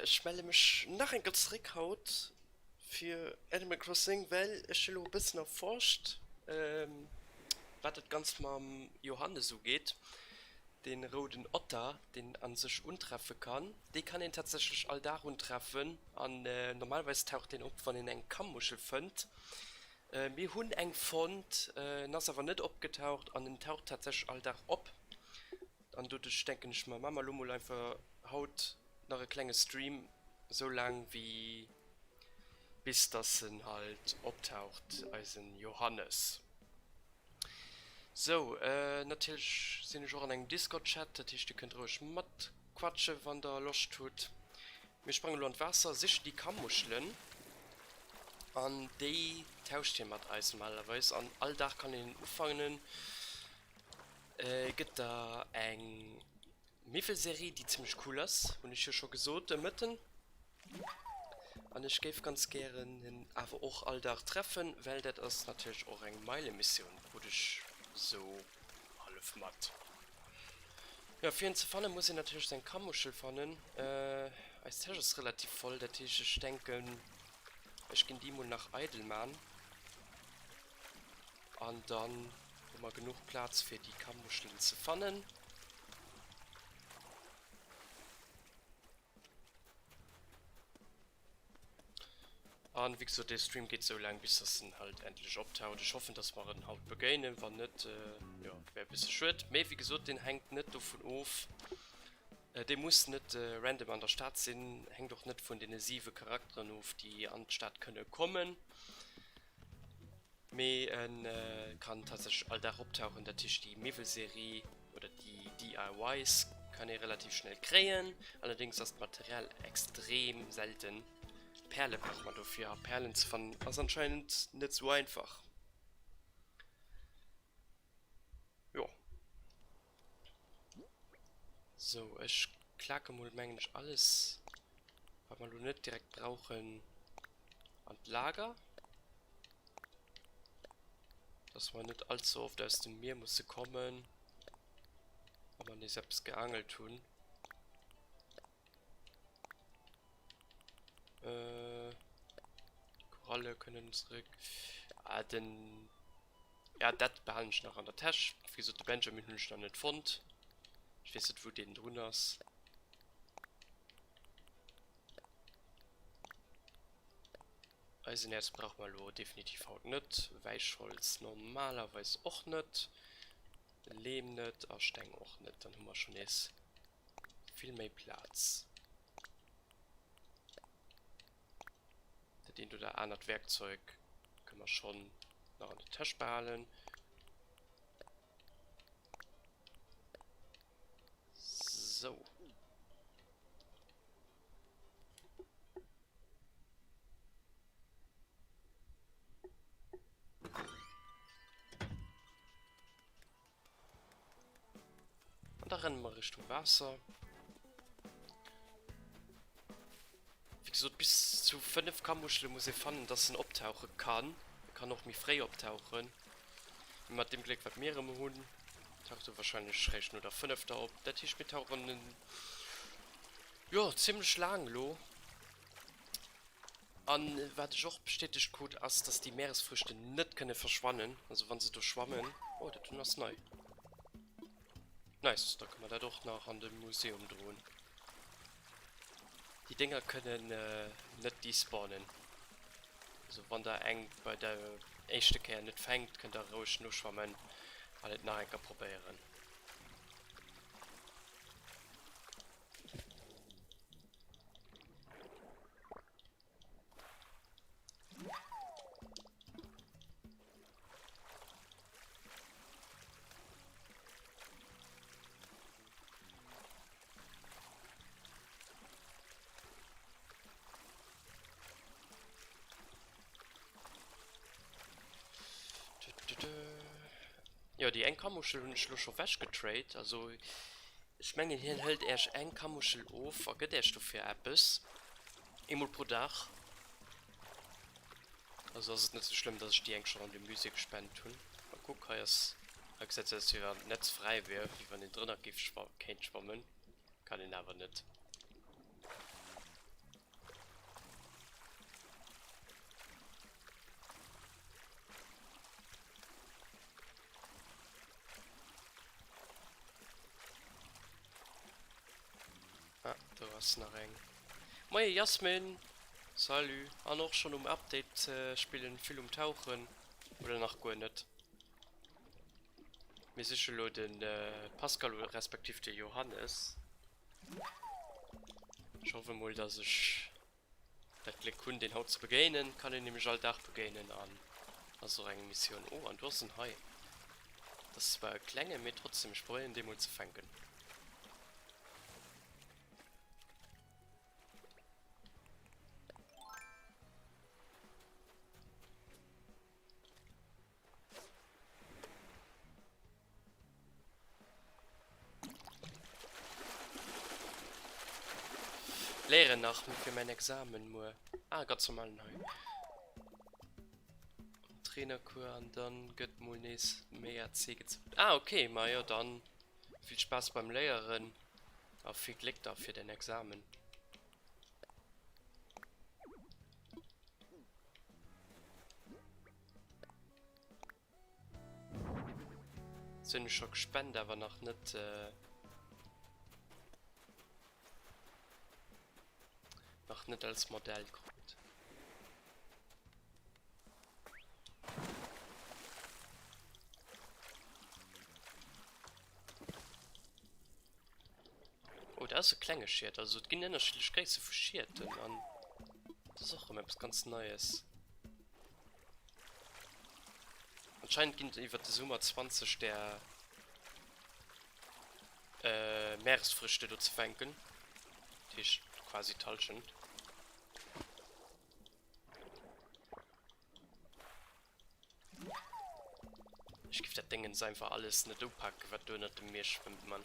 ich melde mich nach ein Trickhaut für Animal Crossing, weil ich schon ein bisschen erforscht, was das ganz mal am Johannes so geht. Den roten Otter, den an sich untreffen kann. Die kann ihn tatsächlich all darum treffen. Normalerweise taucht den op, von den eng Kammuschel fand. Mir hun eng fand, das aber nicht abgetaucht, an den taucht tatsächlich all da ab. An du denken ich mal Mama Lummel einfach haut nach ein kleines Stream so lang wie bis das sind halt abtaucht als ein Johannes. So, natürlich sind ich auch an einem Discord-Chat, das heißt, ihr könnt ruhig mit quatschen, wann der Lust tut. Wir sprangen nur Wasser, sich die Kammuscheln. Und die tauscht ihr mit Eis normalerweise. An all Tag kann ich anfangen. Gibt da eine Miffelserie, die ziemlich cool ist. Und ich habe schon gesagt, mitten. Und ich gebe ganz gerne aber auch all Tag treffen, weil das ist natürlich auch eine Meile-Mission, wo ich so half matt. Ja, für ihn zu fahren muss ich natürlich sein Kammuschel fahren. Als Tisch ist relativ voll, der Tisch, ich denke, ich gehe die mal nach Eidelmann. Und dann haben wir genug Platz für die Kammuscheln zu fahren. Und wie gesagt, der Stream geht so lang, bis das dann halt endlich abtaucht. Ich hoffe, dass wir ihn halt beginnen, wenn nicht, ja, wäre ein bisschen schwierig. Aber wie gesagt, den hängt nicht davon auf. Der muss nicht random an der Stadt sein, hängt doch nicht von den 7 Charakteren auf, die an die Stadt können kommen. Man kann tatsächlich all da abtauchen, der Tisch die Mivel-Serie oder die DIYs kann ich relativ schnell kreieren. Allerdings ist das Material extrem selten. Perle braucht man dafür. Perlen zu finden ist anscheinend nicht so einfach. Ja. So, ich klacke mal eigentlich alles, was wir nicht direkt brauchen, an Lager. Dass man nicht allzu oft aus dem Meer muss kommen, wenn man nicht selbst geangelt tun. Koralle können zurück. Den ja, das behalte ich noch an der Tasche. Wie so der Benjamin noch nicht fand. Ich weiß nicht, wo den drin ist. Eisenerz braucht man definitiv auch nicht. Weichholz normalerweise auch nicht. Lehm nicht, Stein auch nicht. Dann haben wir schon jetzt viel mehr Platz. Den oder andere Werkzeug können wir schon noch an der Tasche behalten. So. Und da rennen wir Richtung Wasser. Wie gesagt, bis zu 5 Kammuscheln muss ich fangen, dass er abtauchen kann. Er kann auch mich frei abtauchen. Mit dem Glück, was wir im Hund taucht er wahrscheinlich recht nur der 5. ab. Der Tisch mit tauchen in, ja, ziemlich lang, lo. Und was ich auch bestätigt gut ist, dass die Meeresfrüchte nicht können verschwannen. Also wenn sie durchschwammen. Oh, das tun das neu. Nice, da kann man da doch nach an dem Museum drohen. Die Dinger können nicht despawnen. Also wenn da eng bei der echte Kern nicht fängt, könnt ihr ruhig nur schwammen, weil es nachher probieren. Ja, die Endkammuschel und ich schon wäsch getradet. Also, ich meine, hier hält erst ein Kammuschel auf, geht erst für etwas. Immer pro Dach. Also, das ist nicht so schlimm, dass ich die eigentlich schon an die Musik gespannt tun. Mal gucken, jetzt gesetzt, dass hier Netz frei wäre, wie wenn den drinnen gibt, kein Schwammen. Kann ihn aber nicht. was nach eng. Moin Jasmin. Salut. Auch noch schon Update spielen, viel Tauchen. Oder nach gar nicht. Mir ist schon den Pascal respektive der Johannes. Ich hoffe mal, dass ich das Glück habe, den Haut zu begegnen. Kann ich nämlich alltag begegnen an. Also eine Mission. Oh, und du hast ein Hai. Das war Klänge mir trotzdem freuen, den mal zu fangen. Lehre nach für mein Examen nur. Ah, ganz normal neu. Trainerkur und dann geht mal mehr C gezahlt. Ah, okay, mal ja dann viel Spaß beim Lehren. Auf viel Glück da für den Examen. Sind schon gespannt, aber noch nicht. Noch nicht als Modell kommt. Oh, da ist ein kleines Schild, also es gibt unterschiedliche Größe für Schilden an. Das ist auch immer etwas ganz Neues. Anscheinend gibt es über die Summe 20 der Meeresfrüchte dort zu fangen. Die ist quasi täuschend. Ich gebe das Ding einfach alles nicht umpacken, was du nicht im Meer schwimmt, man.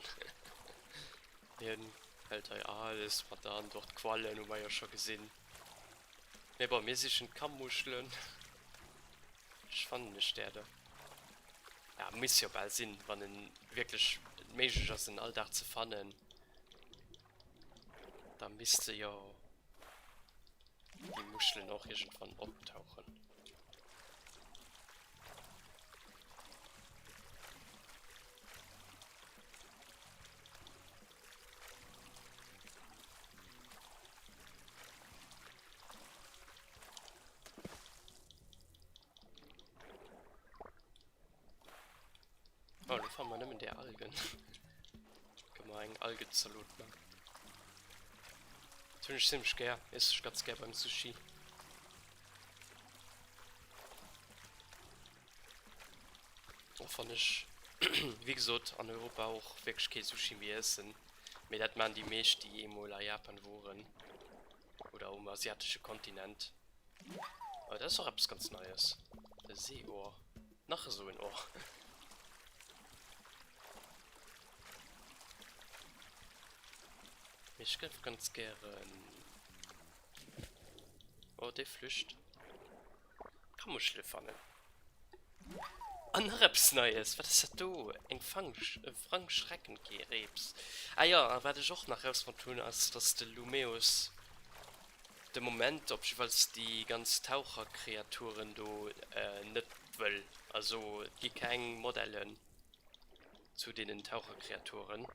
Hier hält er alles, was da dort Quallen, haben wir ja schon gesehen. Ne, bei mir sind Kammmuscheln. Ich fand nicht der da. Ja, muss ja bald Sinn, wenn ein wirklich möglich ist, den Alltag zu fangen. Da müsste ja die Muscheln auch irgendwann abtauchen. Oh, da fahren wir nicht mit der Algen. Können wir einen Algensalat machen. Das finde ich ziemlich geil. Ist ganz geil beim Sushi. Da fand ich, wie gesagt, an Europa auch wirklich kein Sushi mehr essen. Mir hat man die Milch, die mal in Japan waren. Oder um asiatische Kontinent. Aber das ist auch etwas ganz Neues. Der Seeohr. Nachher so ein Ohr. Ich könnte ganz gern. Oh, der flücht. Kann man schliffern. Anrebs Neues. Was ist das du? Ein Frank Schreckenkrebs. Ah ja, werde ich auch nachher von tun, als dass der Lumeus. Der Moment, ob ich was die ganz Taucherkreaturen du nicht will. Also die keinen Modellen zu den Taucherkreaturen.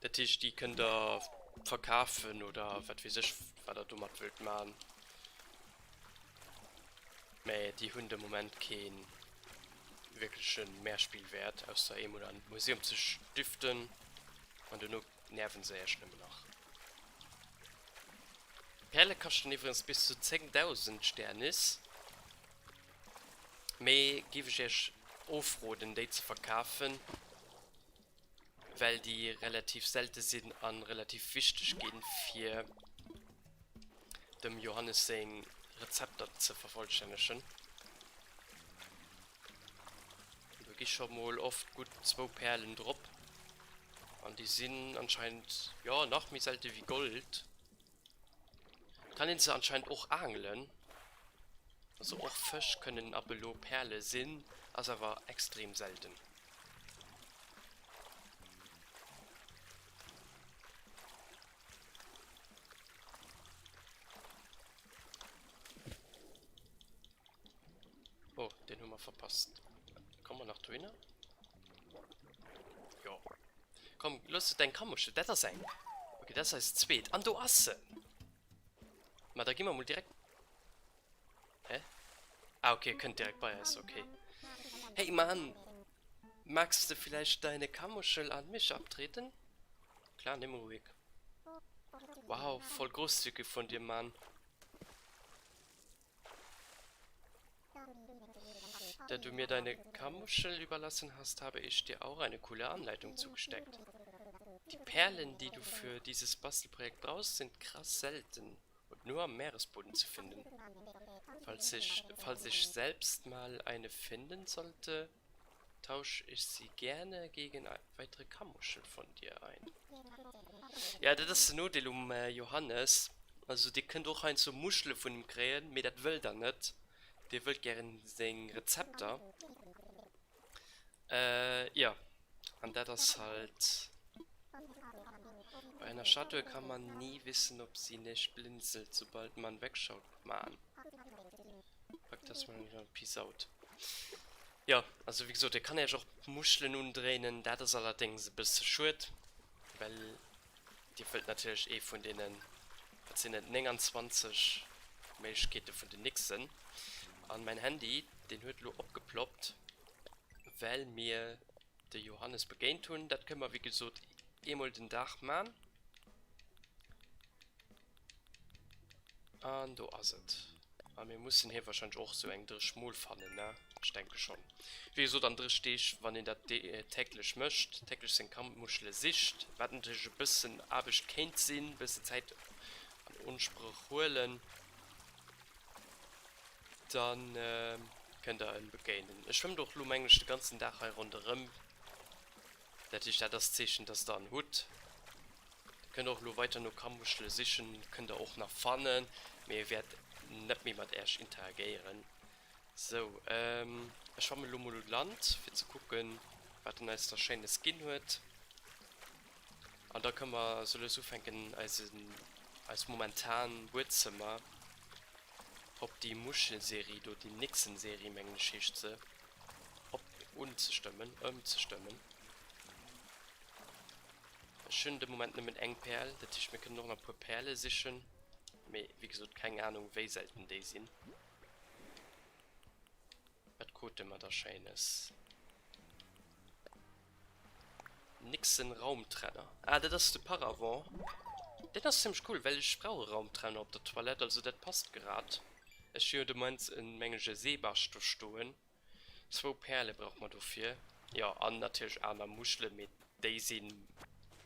Der Tisch, die können da verkaufen oder was weiß ich, was da dummer wild machen. Aber die Hunde im Moment kein wirklich schön Mehrspielwert, außer eben oder ein Museum zu stiften und nur nerven sehr schlimm nach. Perle kosten übrigens bis zu 10.000 Sternis. Aber gebe ich euch aufroden, die zu verkaufen. Weil die relativ selten sind und relativ wichtig gehen für dem Johannes sein Rezept zu vervollständigen. Da gibt schon mal oft gut 2 Perlen drauf. Und die sind anscheinend, ja, noch mehr selten wie Gold. Kann sie anscheinend auch angeln. Also auch Fisch können Apollo Perle sind, also aber extrem selten. Oh, den haben wir verpasst. Kommen wir nach drinnen? Ja. Komm, lass dein Kammersch, das sein. Okay, das heißt zweit. An du Asse. Mal, da gehen wir mal direkt. Hä? Ah, okay, könnt direkt bei uns, okay. Hey, Mann. Magst du vielleicht deine Kammuschel an mich abtreten? Klar, nimm ruhig. Wow, voll großzügig von dir, Mann. Da du mir deine Kammuschel überlassen hast, habe ich dir auch eine coole Anleitung zugesteckt. Die Perlen, die du für dieses Bastelprojekt brauchst, sind krass selten und nur am Meeresboden zu finden. Falls ich selbst mal eine finden sollte, tausche ich sie gerne gegen weitere Kammuschel von dir ein. Ja, das ist nur die Johannes. Also, die können doch ein so Muschel von ihm kreieren, mir das will er nicht. Der will gerne sein Rezepter. Ja. Und das ist halt. Bei einer Statue kann man nie wissen, ob sie nicht blinzelt, sobald man wegschaut. Mann. Pack das mal wieder Peace out. Ja, also wie gesagt, der kann ja auch Muscheln umdrehen. Das ist allerdings ein bisschen schuld. Weil die fällt natürlich eh von denen. Das sind 29 Möglichkeiten von den Nixen. An mein Handy, den wird nur abgeploppt, weil mir der Johannes begehen tun. Das können wir wie gesagt einmal den Tag machen. Und du hast es. Aber wir müssen hier wahrscheinlich auch so eng durch Schmul fallen, ne? Ich denke schon. Wie gesagt, dann drin stehe ich, wenn ihr das täglich möchtet. Täglich sind Kampfmuschel Sicht. Was natürlich ein bisschen abisch kennt sind, ein bisschen Zeit an Unspruch holen. Dann könnt ihr ihn begehen. Ich schwimme doch nur eigentlich den ganzen Tag herunterrum. Das ist ja das Zeichen, das da ein Hut. Könnt auch nur weiter nur Kampfmuschel sichern, könnt ihr auch nach vorne. Mir wird nicht mehr mit erst interagieren. So, ich schwimme nur Land, für zu gucken, was denn als das schöne Skin hat. Und da können wir so fangen als momentan Wohnzimmer. Ob die Muschelserie oder die Nixon-Serie meine Geschichte ob umzustimmen. Schön im Moment mit eng Perl, dass ich mir noch ein paar Perle sichern. Aber wie gesagt, keine Ahnung, wie selten die sind. Was gut immer da scheint ist. Nixon Raumtrenner. Ah, das ist der Paravent. Das ist ziemlich cool, weil ich brauche Raumtrenner auf der Toilette, also das passt gerade. Ich würde meins in Menge Seebarsch durchstoßen. 2 Perle braucht man dafür. Ja, und natürlich eine Muschel mit die sind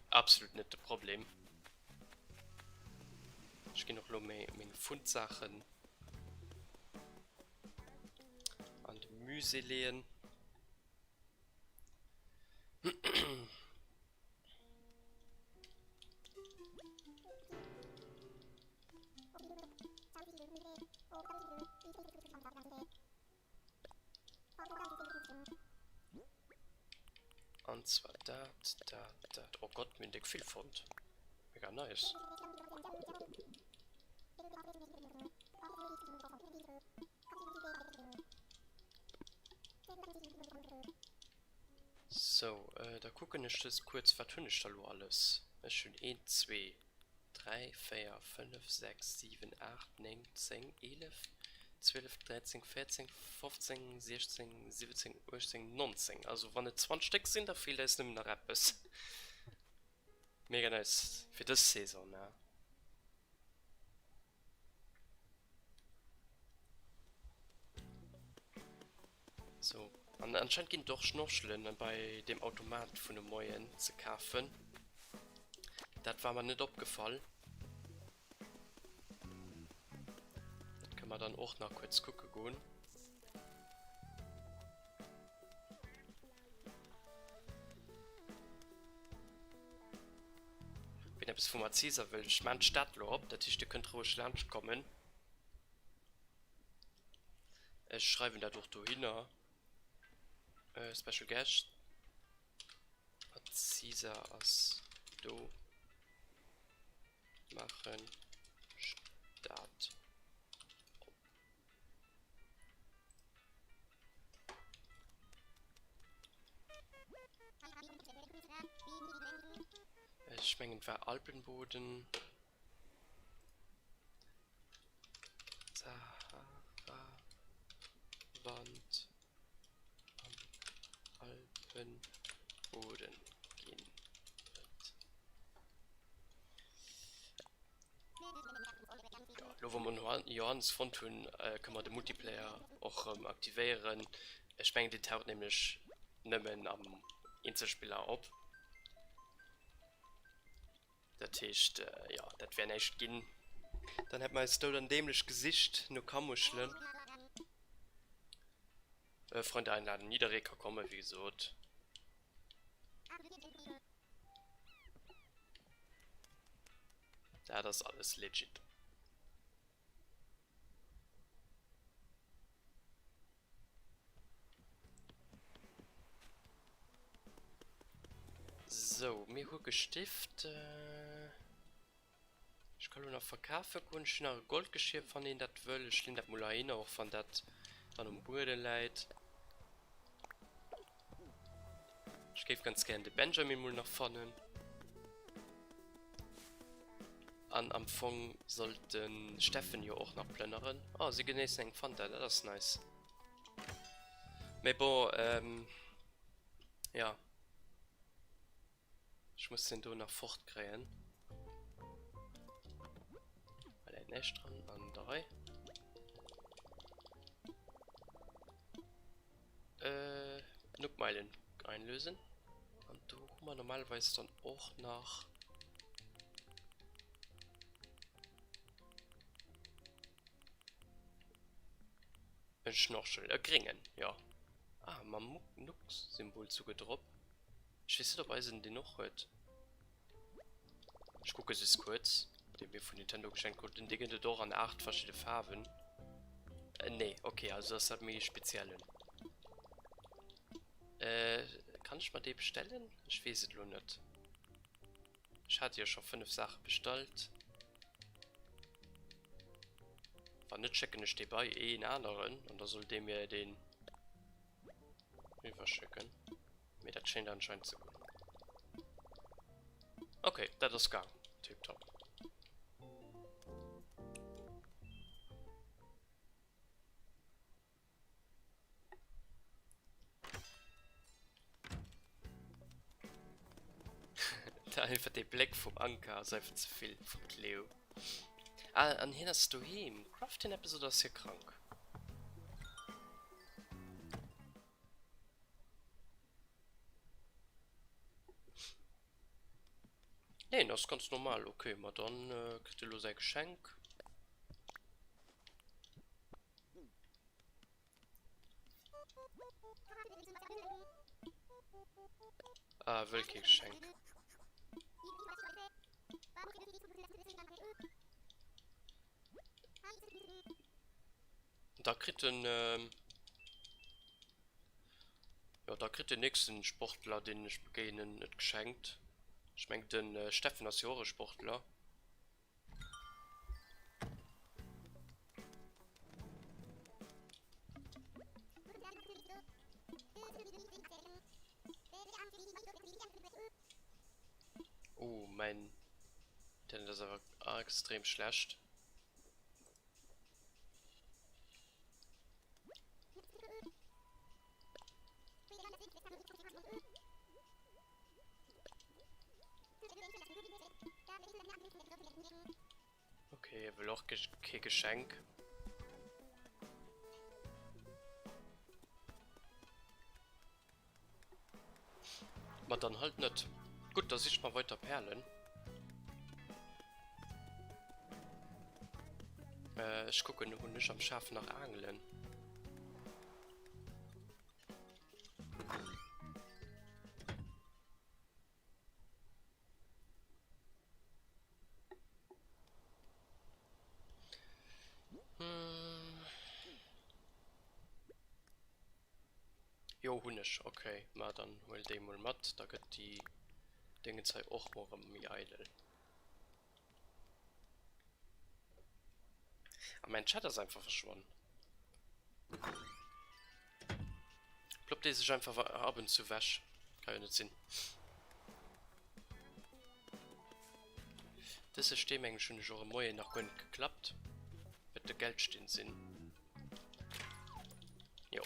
absolut nicht das Problem. Ich gehe noch meine Fundsachen an die Müse lehnen. Und zwar das. Oh Gott, mir dick viel Fund. Mega nice. So, da gucken ich das kurz, was tun ich da alles. Das ist schon 1, 2, 3, 4, 5, 6, 7, 8, 9, 10, 11, 12, 13, 14, 15, 16, 17, 18, 19. Also, wenn es 20 Stück sind, da fehlt es nicht mehr etwas. Mega nice. Für das Saison, ja. So. Und anscheinend gehen doch Schnorcheln bei dem Automat von dem Neuen zu kaufen. Das war mir nicht abgefallen. Das können wir dann auch noch kurz gucken gehen. Wenn ihr bis von Caesar will, ich meine Stadtlob, das ist, ihr könnt ruhig Lunch kommen. Ich schreibe da durch hin. Special Guest. Caesar as du machen Start. Ich schmengen war Alpenboden. Sahara Wand am Alpenboden gehen wird. Ja, wo man Johannes von tun kann man den Multiplayer auch aktivieren. Es schmengt die Taucht nämlich nimmen am Einzelspieler ab. Das heißt, ja, das wäre nicht gehen. Dann hat man so ein dämliches Gesicht, nur Kammuscheln. Freunde einladen, Niederreker kommen, wie gesagt. Ja, das ist alles legit. So, mir hohe Stift. Ich kann nur noch verkaufen, und ich nach Goldgeschirr von denen, das will. Ich lehne das mal ein, auch von das dann um Bude leid. Ich gebe ganz gerne den Benjamin mal nach vorne. An Anfang sollten Steffen hier auch noch plündern. Oh, sie genießen einen Pfand, das ist nice. Aber ja. Ich muss den da nach fortkriegen. Weil er nicht dran, an 3. Nuckmeilen einlösen. Und da haben wir normalerweise dann auch nach ein Schnorchel, Gringen, ja. Ah, man Nux-Symbol zugedroppt. Ich weiß nicht, ob Eisen den noch heute. Ich gucke es ist kurz. Den mir von Nintendo geschenkt wurde. Den Dinge doch an 8 verschiedene Farben. Nee, okay, also das hat mir speziellen. Kann ich mal den bestellen? Ich weiß es nur nicht. Ich hatte ja schon 5 Sachen bestellt. War nicht checken, ich stehe bei einen anderen. Und da soll der mir den rüberschicken. Mir das scheint anscheinend zu gut. Okay, das ist gar. Tipptopp. Da einfach der Blick vom Anker, ist einfach zu viel vom Cleo. Ah, an hier hast du hin. Crafting Episode ist hier krank. Nee, das ist ganz normal. Okay, mal dann kriegt ihr sein Geschenk. Ah, welches Geschenk? Da kriegt ein ja, da kriegt den nächsten Sportler, den ich begegnen, nicht geschenkt. Ich meine den Steffen als Jahre Sportler. Oh, mein. Denn das ist aber extrem schlecht. Okay, er will auch kein Geschenk. Aber dann halt nicht. Gut, da sieht mal weiter Perlen. Ich gucke nur nicht am Schaf nach Angeln. Jo, Hunisch, okay. Na dann hol den mal matt, da geht die Dinge sei auch morgen mir eidel. Aber mein Chat ist einfach verschwunden. Ploppt der sich einfach abends zu wasch. Kann ja nicht sehen. Das System eigentlich schon Genre Moje noch gut geklappt. Mit der Geld stehen Sinn. Jo.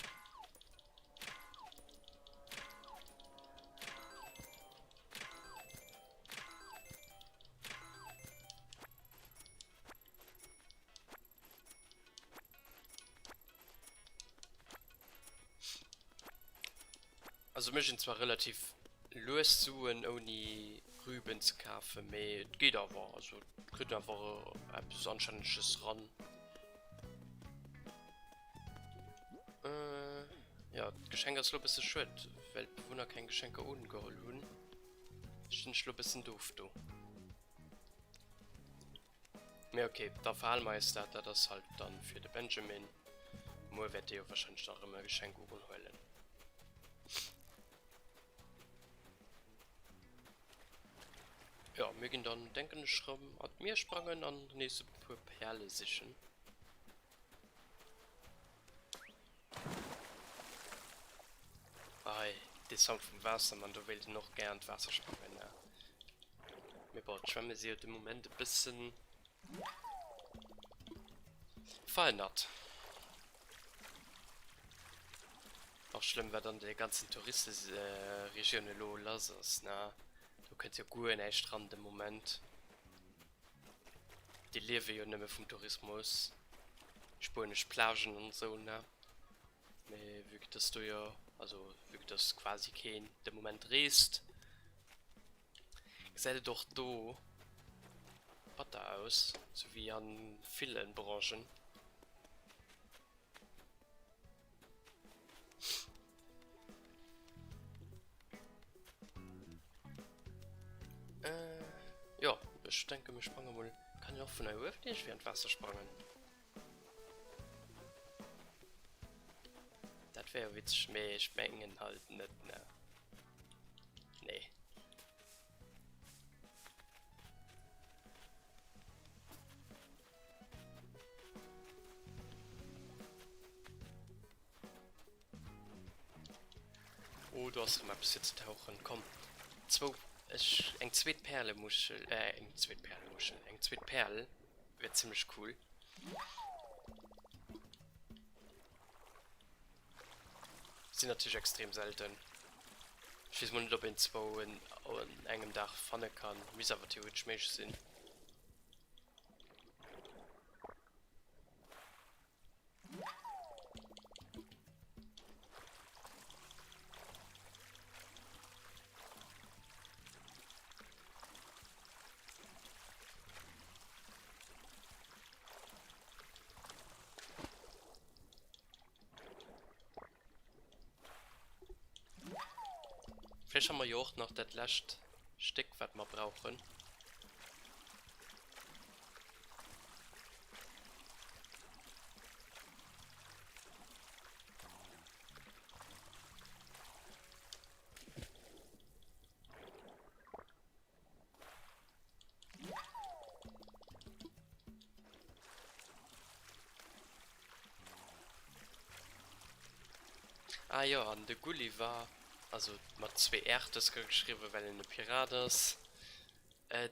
Also mich sind zwar relativ lossuchen ohne Rüben zu kaufen, aber geht aber. Also kriegt einfach etwas Anständiges ran. Ja, Geschenke ist ein bisschen schön, weil Bewohner keine Geschenke ohne geholt haben. Ich bin ein bisschen doof, du. Ja, okay, der Pfahlmeister hat das halt dann für den Benjamin. Nur wird er wahrscheinlich noch immer Geschenke holen. Ja, wir gehen dann denken schrauben, hat mir sprangen an die nächste Perle sichern. Ei, die Sound vom Wasser, man, du willst noch gern Wasser sprangen, ja. Mir baut schwimmen sie im Moment ein bisschen verändert. Auch schlimm, weil dann die ganzen Touristenregionen lo lasers, na. Du könnt ja gut in Strand im Moment. Die leben ja nicht mehr vom Tourismus. Spanisch Plagen und so, ne. Wie das du ja, also wie das quasi kein der Moment rest. Ich sehe doch do Butter aus, so wie an vielen Branchen. Ja, ich denke, wir sprangen wohl. Kann ich auch von der Hälfte nicht während Wasser sprangen. Das wäre witzig, mehr Spengen halt nicht, ne. Nee. Oh, du hast mal bis jetzt tauchen. Komm. Eng Zweitperle-Muschel, eng Zweitperle wird ziemlich cool. Sind natürlich extrem selten. Ich weiß nicht, ob in zwei in engem Dach fahren kann, wie es aber theoretisch möglich sind. Vielleicht haben wir ja auch noch das letzte Stück, was wir brauchen. Ah ja, an der Gulliver, also mit zwei Erdes geschrieben, weil er eine Pirat ist.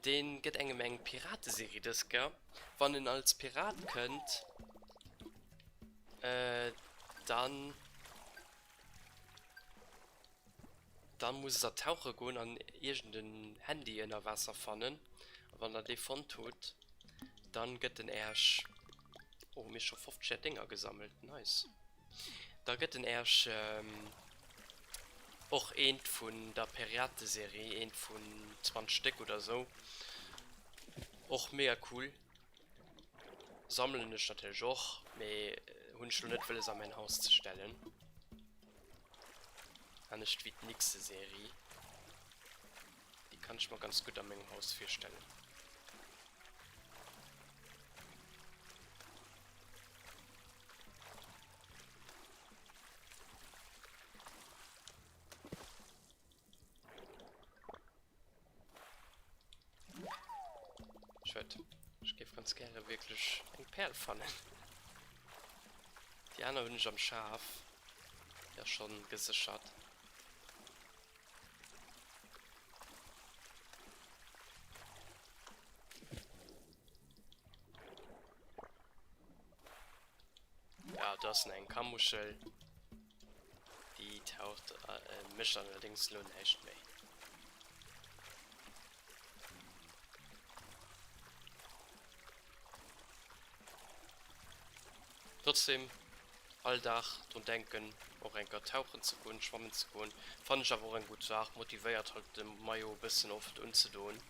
Den geht eine Menge Piratenserie, das gell? Wenn ihr als Pirat könnt, dann muss er tauchen gehen an irgendein Handy in der Wasser fannen. Wenn er die von tut, dann geht den erst. Oh, mir schon 50 Dinger gesammelt, nice. Da geht den erst auch ein von der Piraten-Serie, ein von 20 Stück oder so. Auch mega cool. Sammeln ist natürlich auch, aber Hund schon nicht will es an mein Haus zu stellen. Dann ist wie die nächste Serie. Die kann ich mal ganz gut an meinem Haus vorstellen. Ich gebe ganz gerne wirklich ein Perlpfanne. Die anderen Hühner am Schaf. Ja, schon gesichert. das ist ein Kammuschel. Die taucht mich allerdings nur nicht mehr. Trotzdem, alldach und denken, auch ein tauchen zu können, schwammen zu können, fand ich aber auch ein gute Sache, motiviert halt den Mayo ein bisschen oft umzudrehen.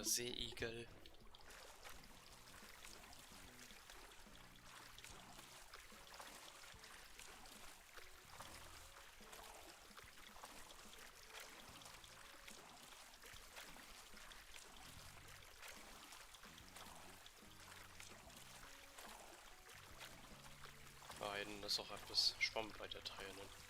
Seeigel. Nein, das ist auch etwas Schwamm bei der Tränen.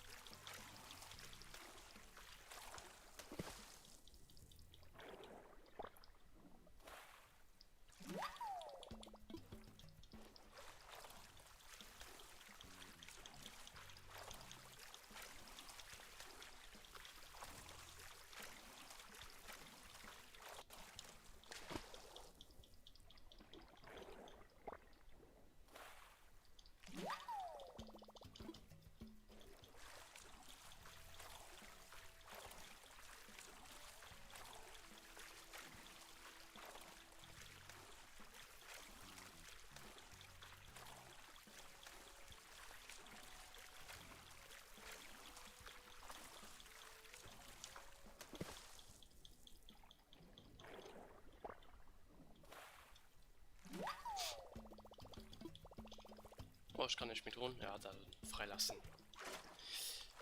Oh, ich kann nicht mit runter. Ja, dann freilassen.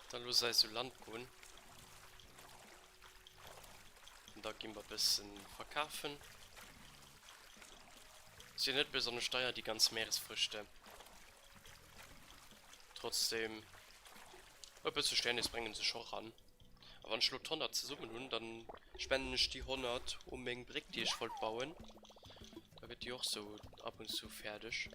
Dann los sei so Land gehen. Und da gehen wir ein bisschen verkaufen. Ist ja nicht besonders teuer, die ganzen Meeresfrüchte. Trotzdem, ein bisschen Sternis bringen sie schon ran. Aber wenn ich 100 zusammen und dann spenden ich die 100 um meinen Brick, die ich wollte bauen. Da wird die auch so ab und zu fertig.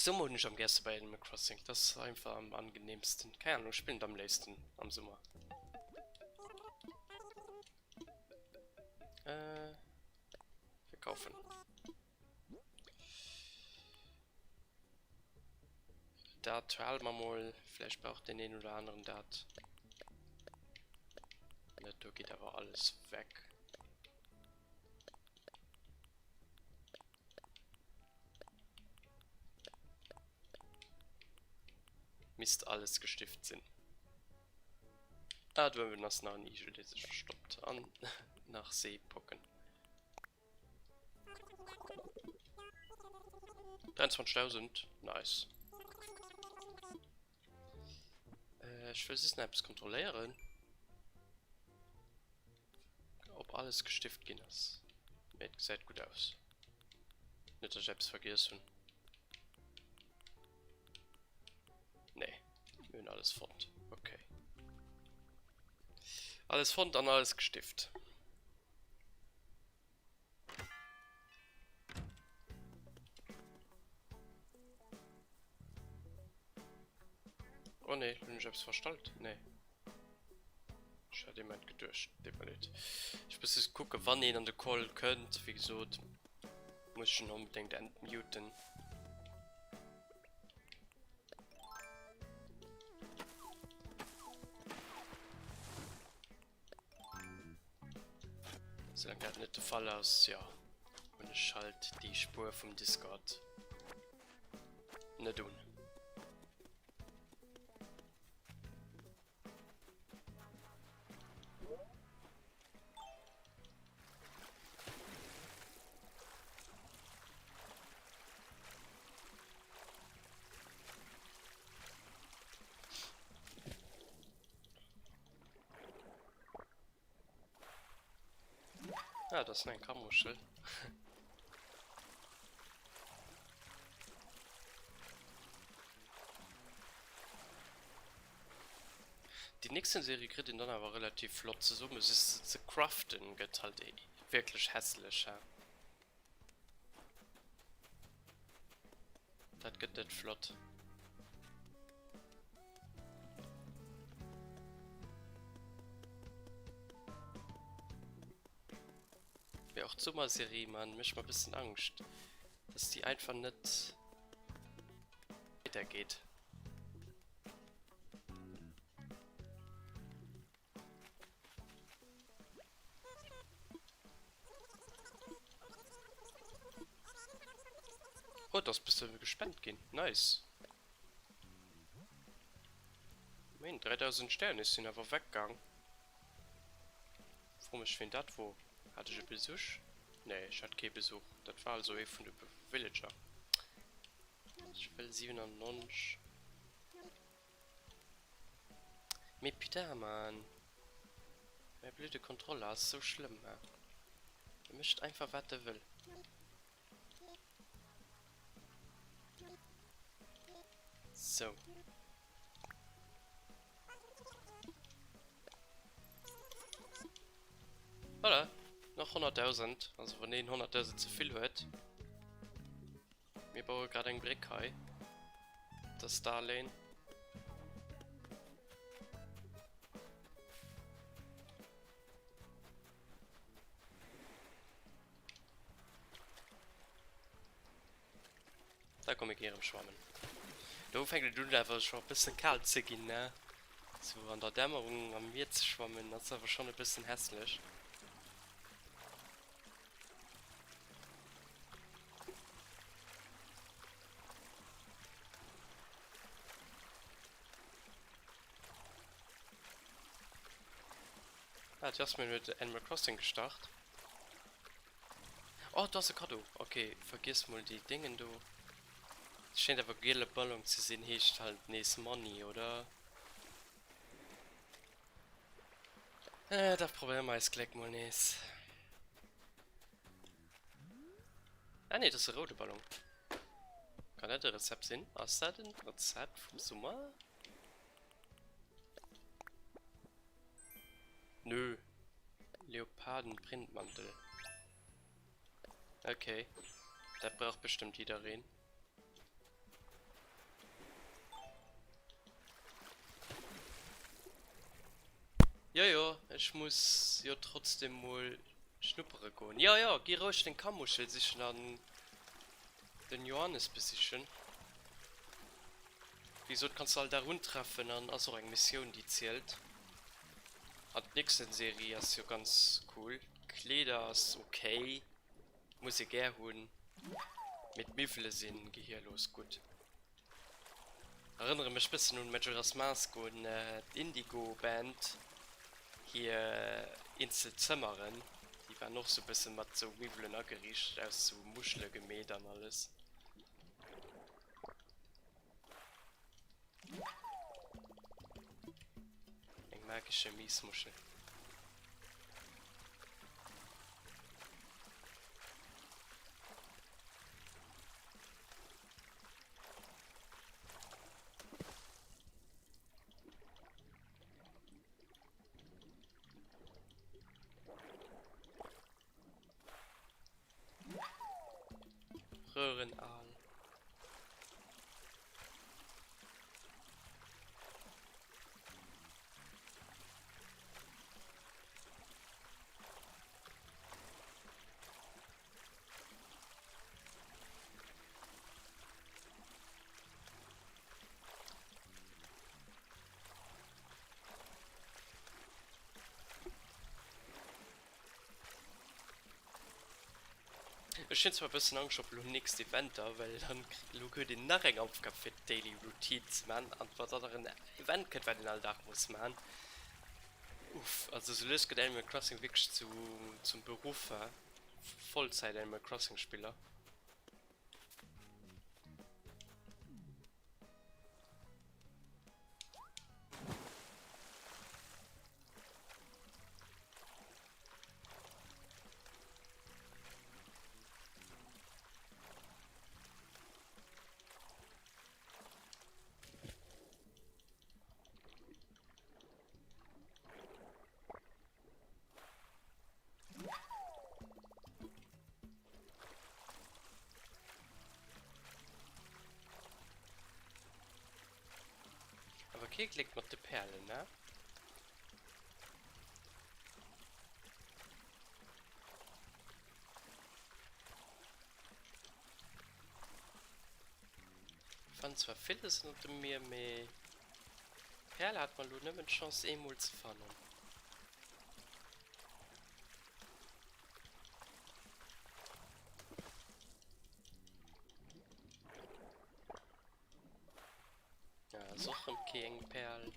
Sommer nicht am Gäste bei Animal Crossing. Das ist einfach am angenehmsten. Keine Ahnung, spielen am nächsten am Sommer. Verkaufen. Dat mal, vielleicht braucht den einen oder anderen Dat. Da geht aber alles weg. Mist, alles gestiftet sind. Da wenn wir das nach Nische, das stoppt an nach See pocken. 23.000, nice. Ich will es Snaps kontrollieren. Ob alles gestiftet gehen ist. Sieht gut aus. Nicht, dass ich etwas vergessen. Nee, wir haben alles fort. Okay. Alles fort, dann alles gestiftet. Oh ne, ich hab's verstanden. Ne. Ich hatte jemand gedurcht. Ich muss jetzt gucken, wann ihr an der Call könnt. Wie gesagt, muss ich unbedingt entmuten. Solange das nicht der Fall ist, ja. Und ich halt die Spur vom Discord nicht tun. Ah, das ist ein Kammuschel. Die nächste Serie kriegt ihn dann aber relativ flott zusammen. Es ist The Crafting, geht halt wirklich hässlich. Ja. Das geht nicht flott. Ja, auch Sommerserie, man, mich mal ein bisschen Angst, dass die einfach nicht weitergeht. Oh, das bist du gespannt gehen. Nice. Mein, 3000 Sterne sind aber weggegangen. Warum ich finde das wo? Hatte ich einen Besuch? Nee, ich hatte keinen Besuch. Das war also von den Villager. Ich will 97. Mit Peter, Mann. Meine blöde Kontrolle ist so schlimm, ja. Er mischt einfach, was er will. So. Voilà. Noch 100.000. Also wenn den 100.000 zu viel hört. Wir bauen gerade ein Brick high. Das Darlehen. Da komme ich hier im Schwammen. Da fängt du einfach schon ein bisschen kalt zu gehen, ne? So an der Dämmerung am Meer zu schwammen, das ist aber schon ein bisschen hässlich. Ah, du hast mir mit Animal Crossing gestartet. Oh, du hast ein Kado. Okay, vergiss mal die Dinge, du. Es scheint aber gelbe Ballon zu sehen, hecht halt nächstes Money, oder? Das Problem ist gleich mal nicht. Ah ne, das ist ein roter Ballon. Kann das ein Rezept sein? Was ist das ein Rezept vom Sommer? Nö. Leoparden-Printmantel. Okay. Da braucht bestimmt jeder rein. Ja, ja, ich muss ja trotzdem mal schnuppern gehen. Ja, ja, geh raus den Kammuschel sich dann den Johannes besichern. Wieso kannst du halt da rund treffen an also eine Mission, die zählt. Hat nix in Serie, ist ja ganz cool. Kleider ist okay. Muss ich gerne holen. Mit wie viele Sinn geh hier los, gut. Erinnere mich ein bisschen an Majora's Mask und Indigo Band. Hier Inselzimmeren. Die war noch so ein bisschen mit so Mübeln angeriecht, aus so Muscheln gemäht und alles. Eine magische Miesmuschel. Röhrenaal. Ich bin zwar ein bisschen Angst auf das nächste Event, weil dann Luke den Narren Aufgabe für Daily Routines, man, und was da ein Event geht, weil den Alltag muss man. Uff, also so löst geht Animal Crossing wirklich zum Beruf, Vollzeit Animal Crossing Spieler. geklickt mit den Perlen, ne? Ich fand zwar vieles unter mir, aber Perle hat man nur nicht mit Chance, Emul zu fangen. Ja, suche im King Perl.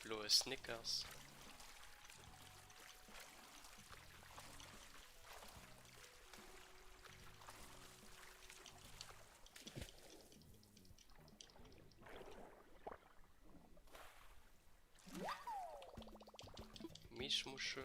Blaue Snickers. Mischmuschel.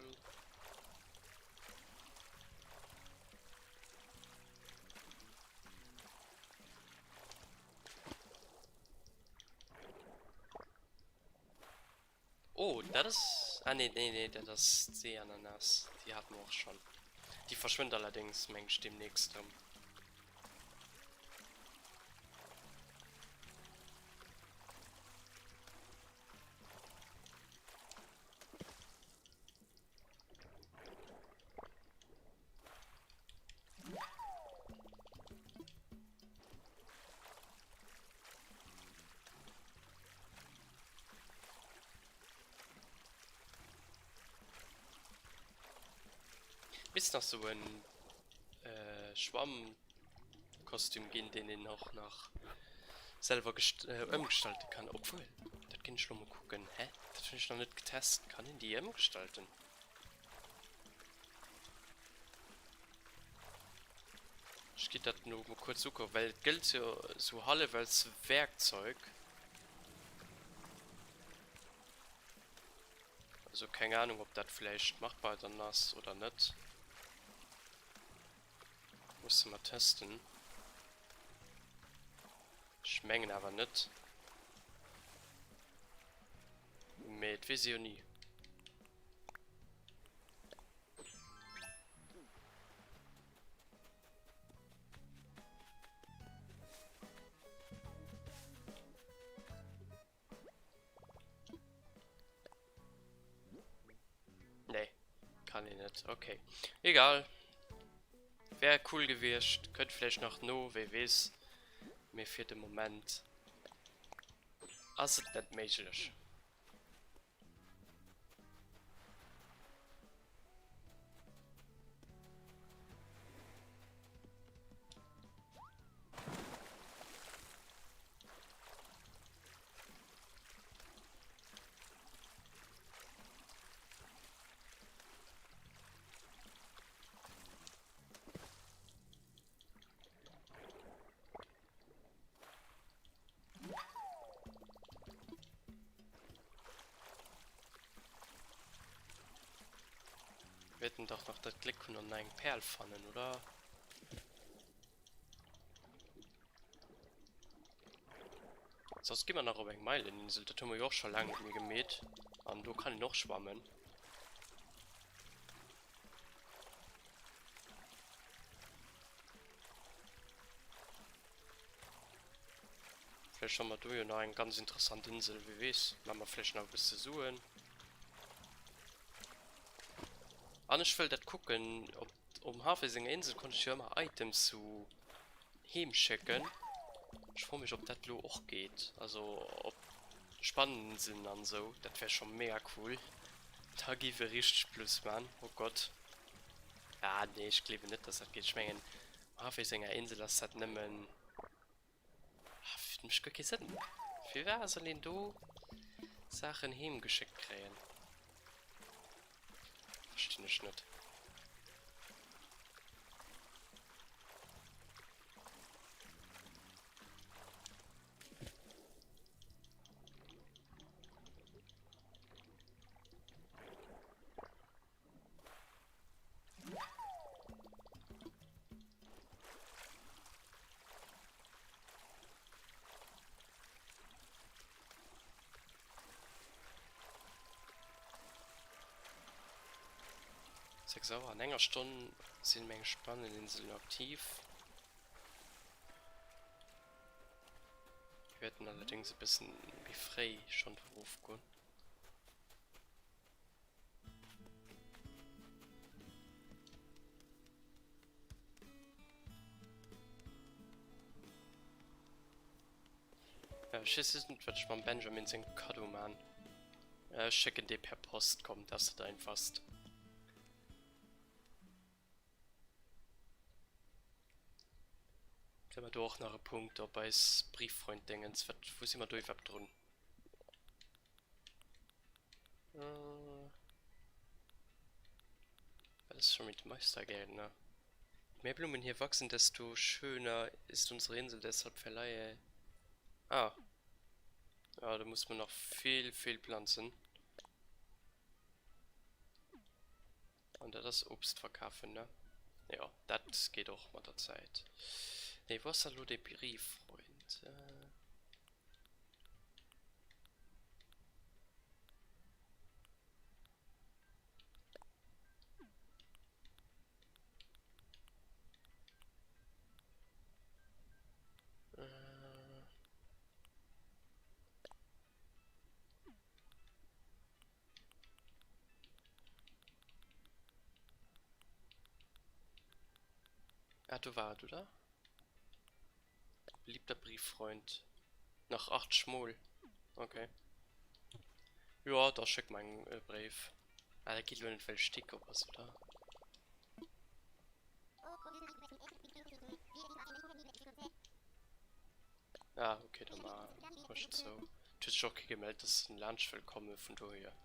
Oh, das ist... Ah, nee, das ist Seeananas. Die hatten wir auch schon. Die verschwindet allerdings manchmal demnächst. Ist noch so ein Schwammkostüm gehen, den ich noch nach selber umgestalten kann. Obwohl, das kann ich schon mal gucken. Hä? Das finde ich noch nicht getestet. Kann ich die umgestalten? Ich gehe das nur mal kurz suchen, weil das gilt ja so Halle als Werkzeug. Also keine Ahnung, ob das vielleicht machbar dann ist oder nicht. Musste mal testen. Schmengen aber nicht. Mit Visionie. Nee, kann ich nicht. Okay. Egal. Wäre cool gewesen. Könnte vielleicht noch no, wer weiß. Mir für den Moment. Also nicht möglich. Wir hätten doch noch das Glück und einen Perl fangen, oder? Sonst gehen wir noch auf eine Meileninsel. Da tun wir ja auch schon lange mit mir gemäht. Und du kann ich noch schwammen. Vielleicht haben wir da ja noch eine ganz interessante Insel, wie weiß. Wenn wir vielleicht noch ein bisschen suchen. Und ich will das gucken, ob um Hafesinger Insel konnte ich ja immer Items zu heimschicken. Ich freue mich, ob das auch geht. Also, ob spannend sind und so. Das wäre schon mega cool. Da gebe ich richtig plus, Mann. Oh Gott. Ja, nee, ich glaube nicht, dass das geht. Schmengen. Hafesinger Insel, das hat nimmer. Für mich gar keinen Sinn. Wie wäre es, wenn du Sachen heimgeschickt kriegen? Verstehe ich nicht. 6 Uhr, an enger Stunde sind Menge spannende Inseln aktiv. Wir hätten allerdings ein bisschen wie frei schon aufgehen. Ja, ich weiß nicht, was ich beim Benjamin sein Kado machen. Schicken die per Post kommt, das ist einfachst. Wenn wir durch nach einem Punkt, ob es Brieffreund denken, wo sind wir durch drin? Das ist schon mit Meistergeld, ne? Je mehr Blumen hier wachsen, desto schöner ist unsere Insel, deshalb verleihe. Ah. Ja, da muss man noch viel pflanzen. Und das Obst verkaufen, ne? Ja, das geht auch mit der Zeit. Ne, was ist der Brieffreund? Ja, du warst, oder? Beliebter Brieffreund. Nach 8 Schmoll. Okay. Ja, da schickt mein Brief. Ah, da geht nur nicht viel Stick oder was, oder? Ah, okay, dann mal so. Du hast schon gemeldet, dass ein Lunch willkommen von daher.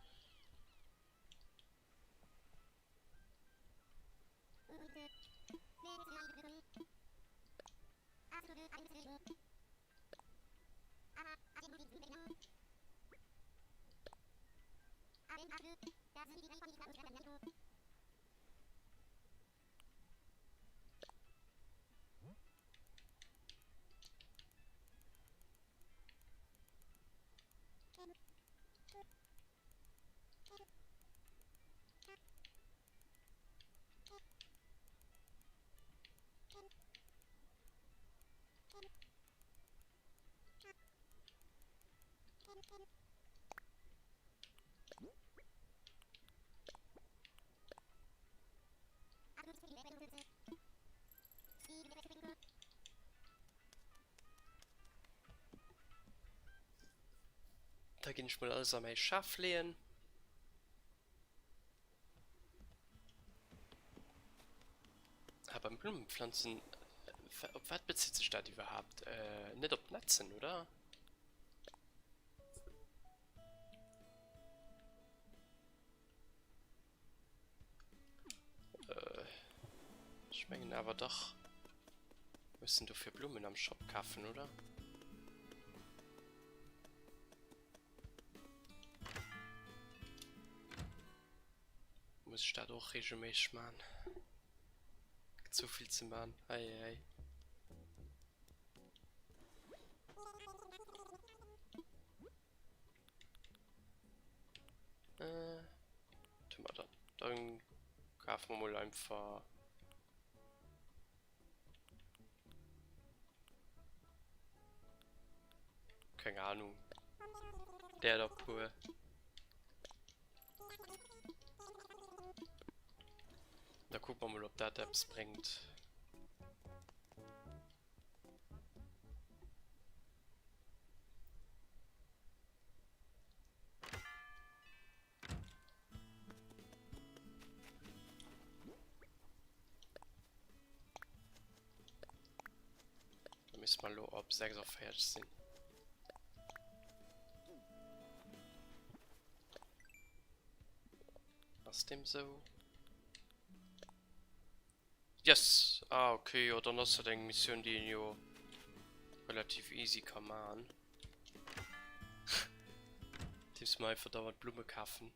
Da gehe ich mal alles an mein Schaf lehen. Aber Blumenpflanzen, auf was bezieht sich das überhaupt? Nicht auf Netzen, oder? Ich meine aber doch, müssen du für Blumen am Shop kaufen, oder? Muss ich da doch regelmäßig machen. Zu viel zu machen. Ei, ei. Tun wir dann. Dann kaufen wir mal einfach. Keine Ahnung. Der da pur. Da gucken wir mal, ob der Apps bringt. Da müssen wir nur ob 6 auf fertig sind. Was dem so? Yes! Ah, okay, ja, dann hast du eine Mission, die jo relativ easy kann machen. Diesmal einfach dauernd Blume kaufen.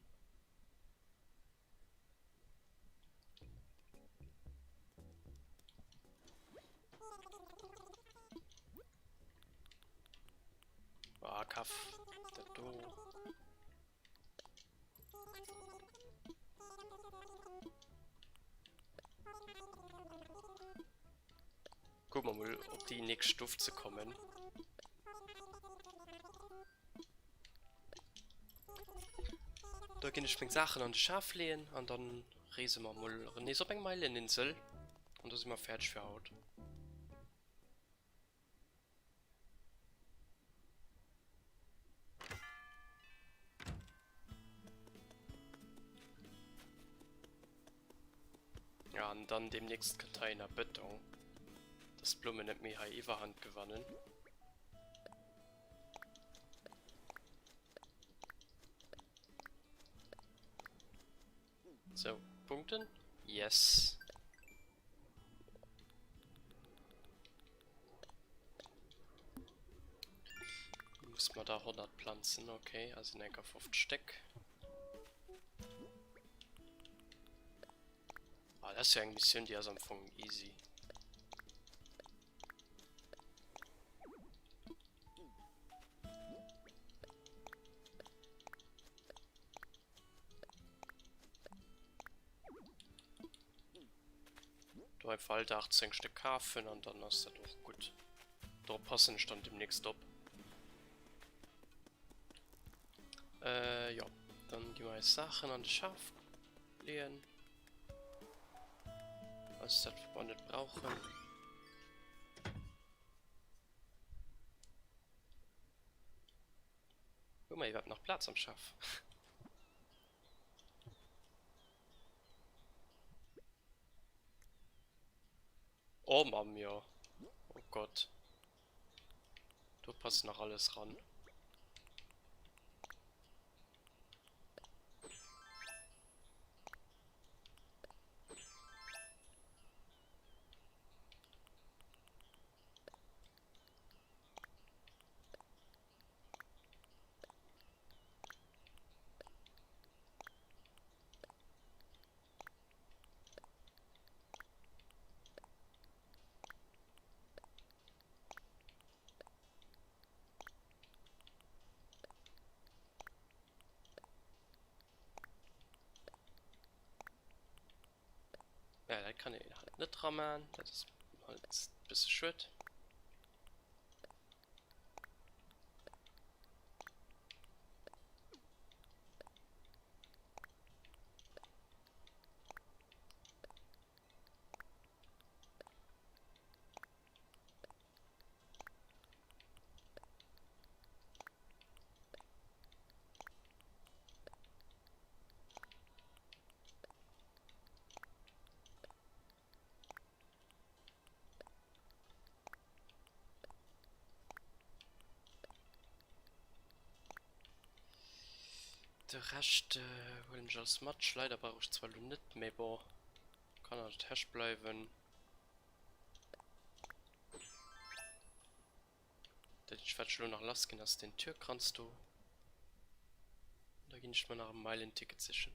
Ah, Kaff. Der Do. gucken wir mal, ob die nächste Stufe zu kommen. Da gehen ich mit Sachen an die Schaf lehen und dann reisen wir mal eine so eine Meileninsel und da sind wir fertig für heute. Ja, und dann demnächst Container Beton. Das Blumen nicht mehr Überhand gewonnen. So, Punkten? Yes. Muss man da 100 pflanzen, okay, also ein auf 5 Stück. Ah, das ist ja eine Mission, die ist am Anfang easy. Du einfach halt 18 Stück Karpfen und dann ist das auch gut. Da passen stand demnächst ab. Ja. Dann die meisten Sachen an das Schaf legen. Was das wir nicht brauchen. Guck mal, ihr habt noch Platz am Schaf. Oh Mann, ja. Oh Gott. Du passt noch alles ran. Ja, das kann ich halt nicht rammen. Das ist halt ein bisschen schwierig. Der Rest will ich als Match. Leider brauche ich zwar nicht mehr, aber kann halt Hash bleiben. Ich werde schon nach Lasken aus den Türkranz du. Da gehe ich mal nach einem Meilenticket sichern.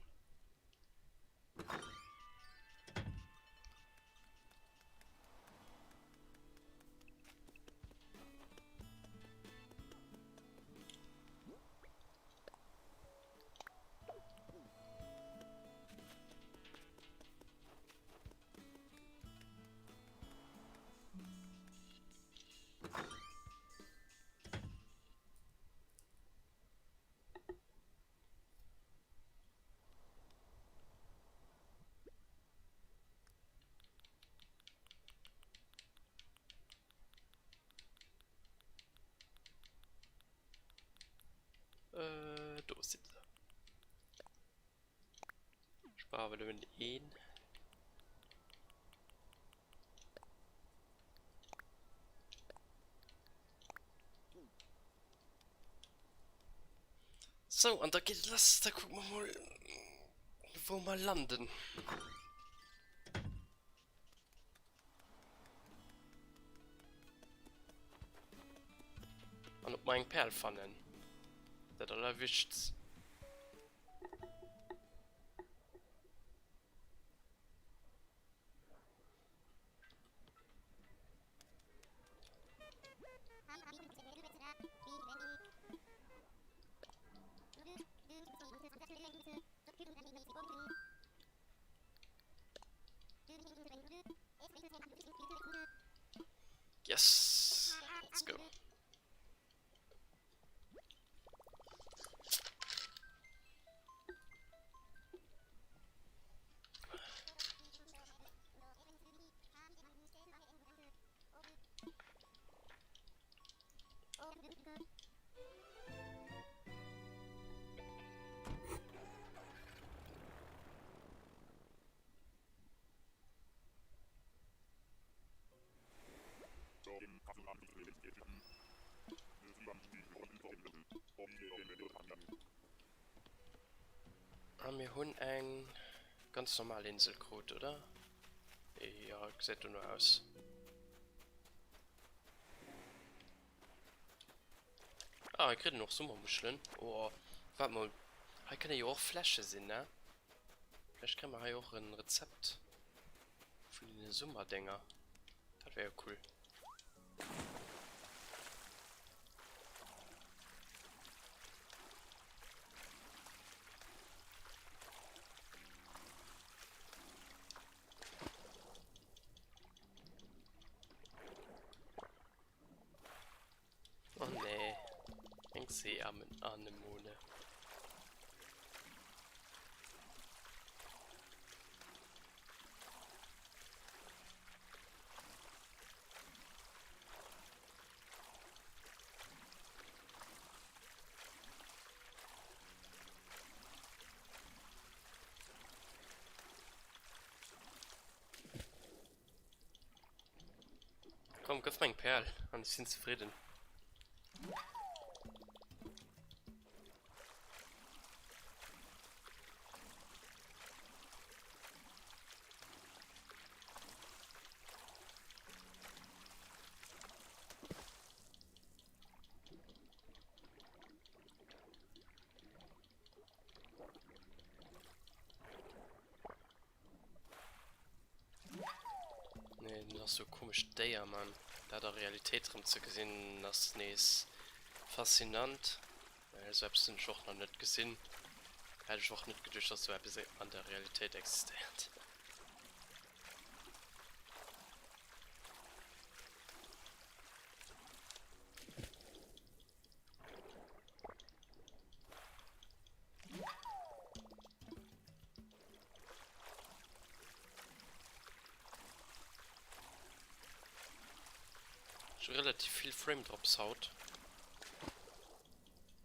Da sind sie. Sparen wir den einen. So, und da geht das. Da gucken wir mal, wo wir landen. Und ob mein Perl fangen. Das erwischt's. Yes! Let's go. Wir haben ein ganz normale Inselcode, oder? Ja, sieht nur aus. Ah, ich kriege noch Sommermuscheln. Oh, warte mal. Hier kann ja auch Flasche sein, ne? Vielleicht kann man hier auch ein Rezept für die Sommerdinger. Das wäre cool. Oh nee. Ich sehe Anemone. Komm, gib mein Perl. Und ich bin zufrieden. Nee, noch so komisch der Mann. Da der Realität drin zu gesehen, das ist faszinant. Selbst sind ich auch noch nicht gesehen. Hätte ich auch nicht gedacht, dass so etwas an der Realität existiert. Schon relativ viel Frame Drops haut.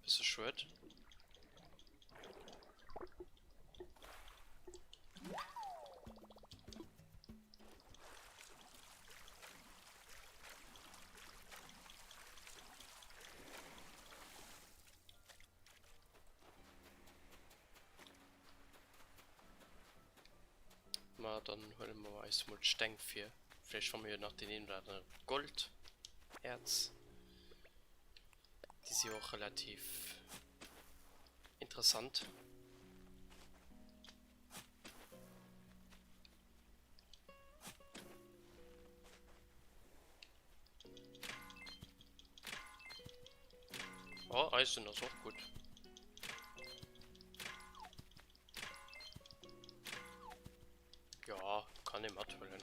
Bist du schuld? Na, dann holen wir mal erstmal Steng für. Vielleicht haben wir nach den oder anderen Gold, Erz. Die sind auch relativ interessant. Oh, Eisen ist auch gut. Ja, kann ich mal holen.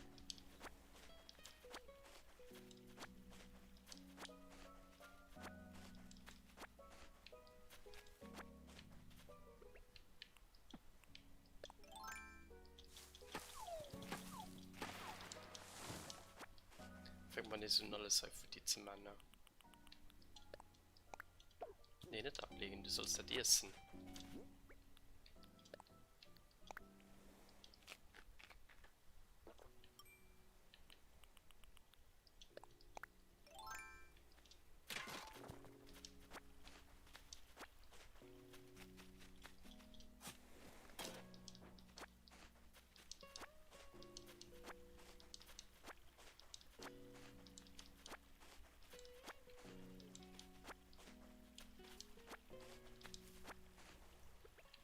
Fängt man nicht alles auf für die zu Männer. Nee, nicht ablegen, du sollst das essen.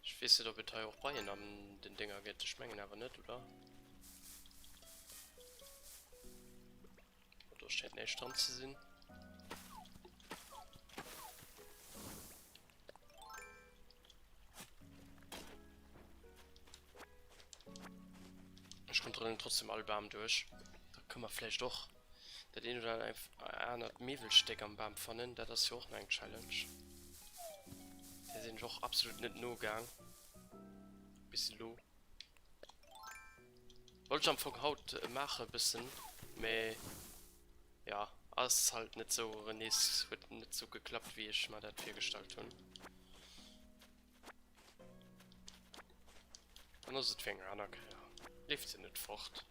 Ich weiß nicht, ob ich auch bei Ihnen an den Dinger geht. Ich meine aber nicht, oder? Oder steht nicht dran zu sehen. Ich kontrolliere trotzdem alle Bäume durch. Da können wir vielleicht doch Der den oder einfach einer Mevelsteck am Baum fannen, da das ja auch ein Challenge. Der sind doch absolut nicht nur gang. Bisschen low. Wollte ich am Haut machen, bisschen. Aber ja, es ist halt nicht so, René's wird nicht so geklappt, wie ich mal das hier gestaltet habe. Und das ist wegen einer, ja. Lebt sie nicht fort.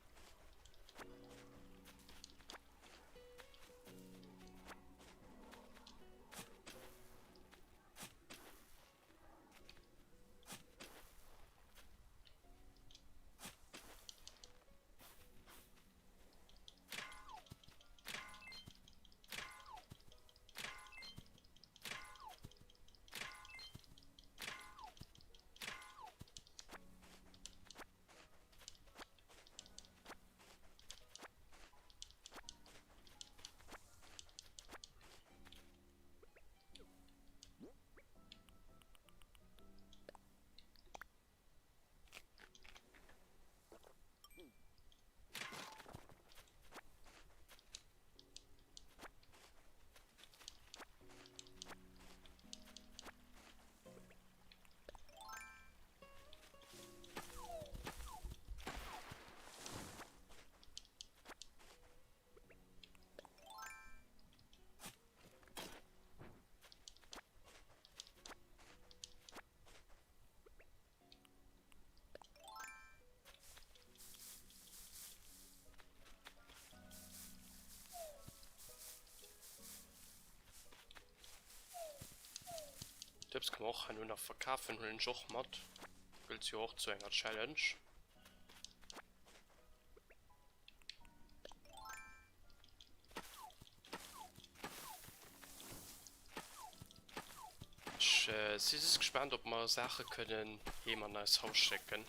Tipps kann man auch nur noch verkaufen und den Joch matt. Gilt ja auch zu einer Challenge. Ich sie ist gespannt, ob wir Sachen können jemand als Haus stecken.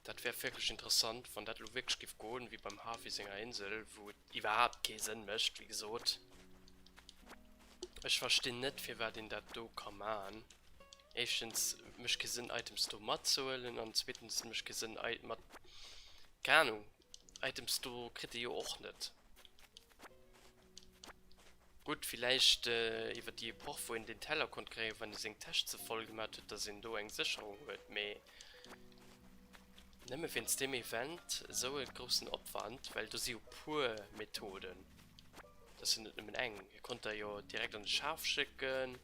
Das wäre wirklich interessant, von der wirklich gibt gehen wie beim Hafisinger Insel, wo überhaupt keinen Sinn möchte, wie gesagt. Ich verstehe nicht, für wer den da do kann machen. Erstens, mich gesinn Items do mat zu holen, und zweitens, mich gesinn mat. Keine Ahnung, Items do kriegt ihr auch nicht. Gut, vielleicht über die Epoche, wo in den Teller konnte kriegen, wenn die Test zu voll gemacht hat, dass in do eng Sicherung wird, mehr. Nimm findest dem Event so einen großen Aufwand, weil du sie pur Methoden. Das sind nicht nur eng. Ihr könnt da ja direkt an den Schaf schicken.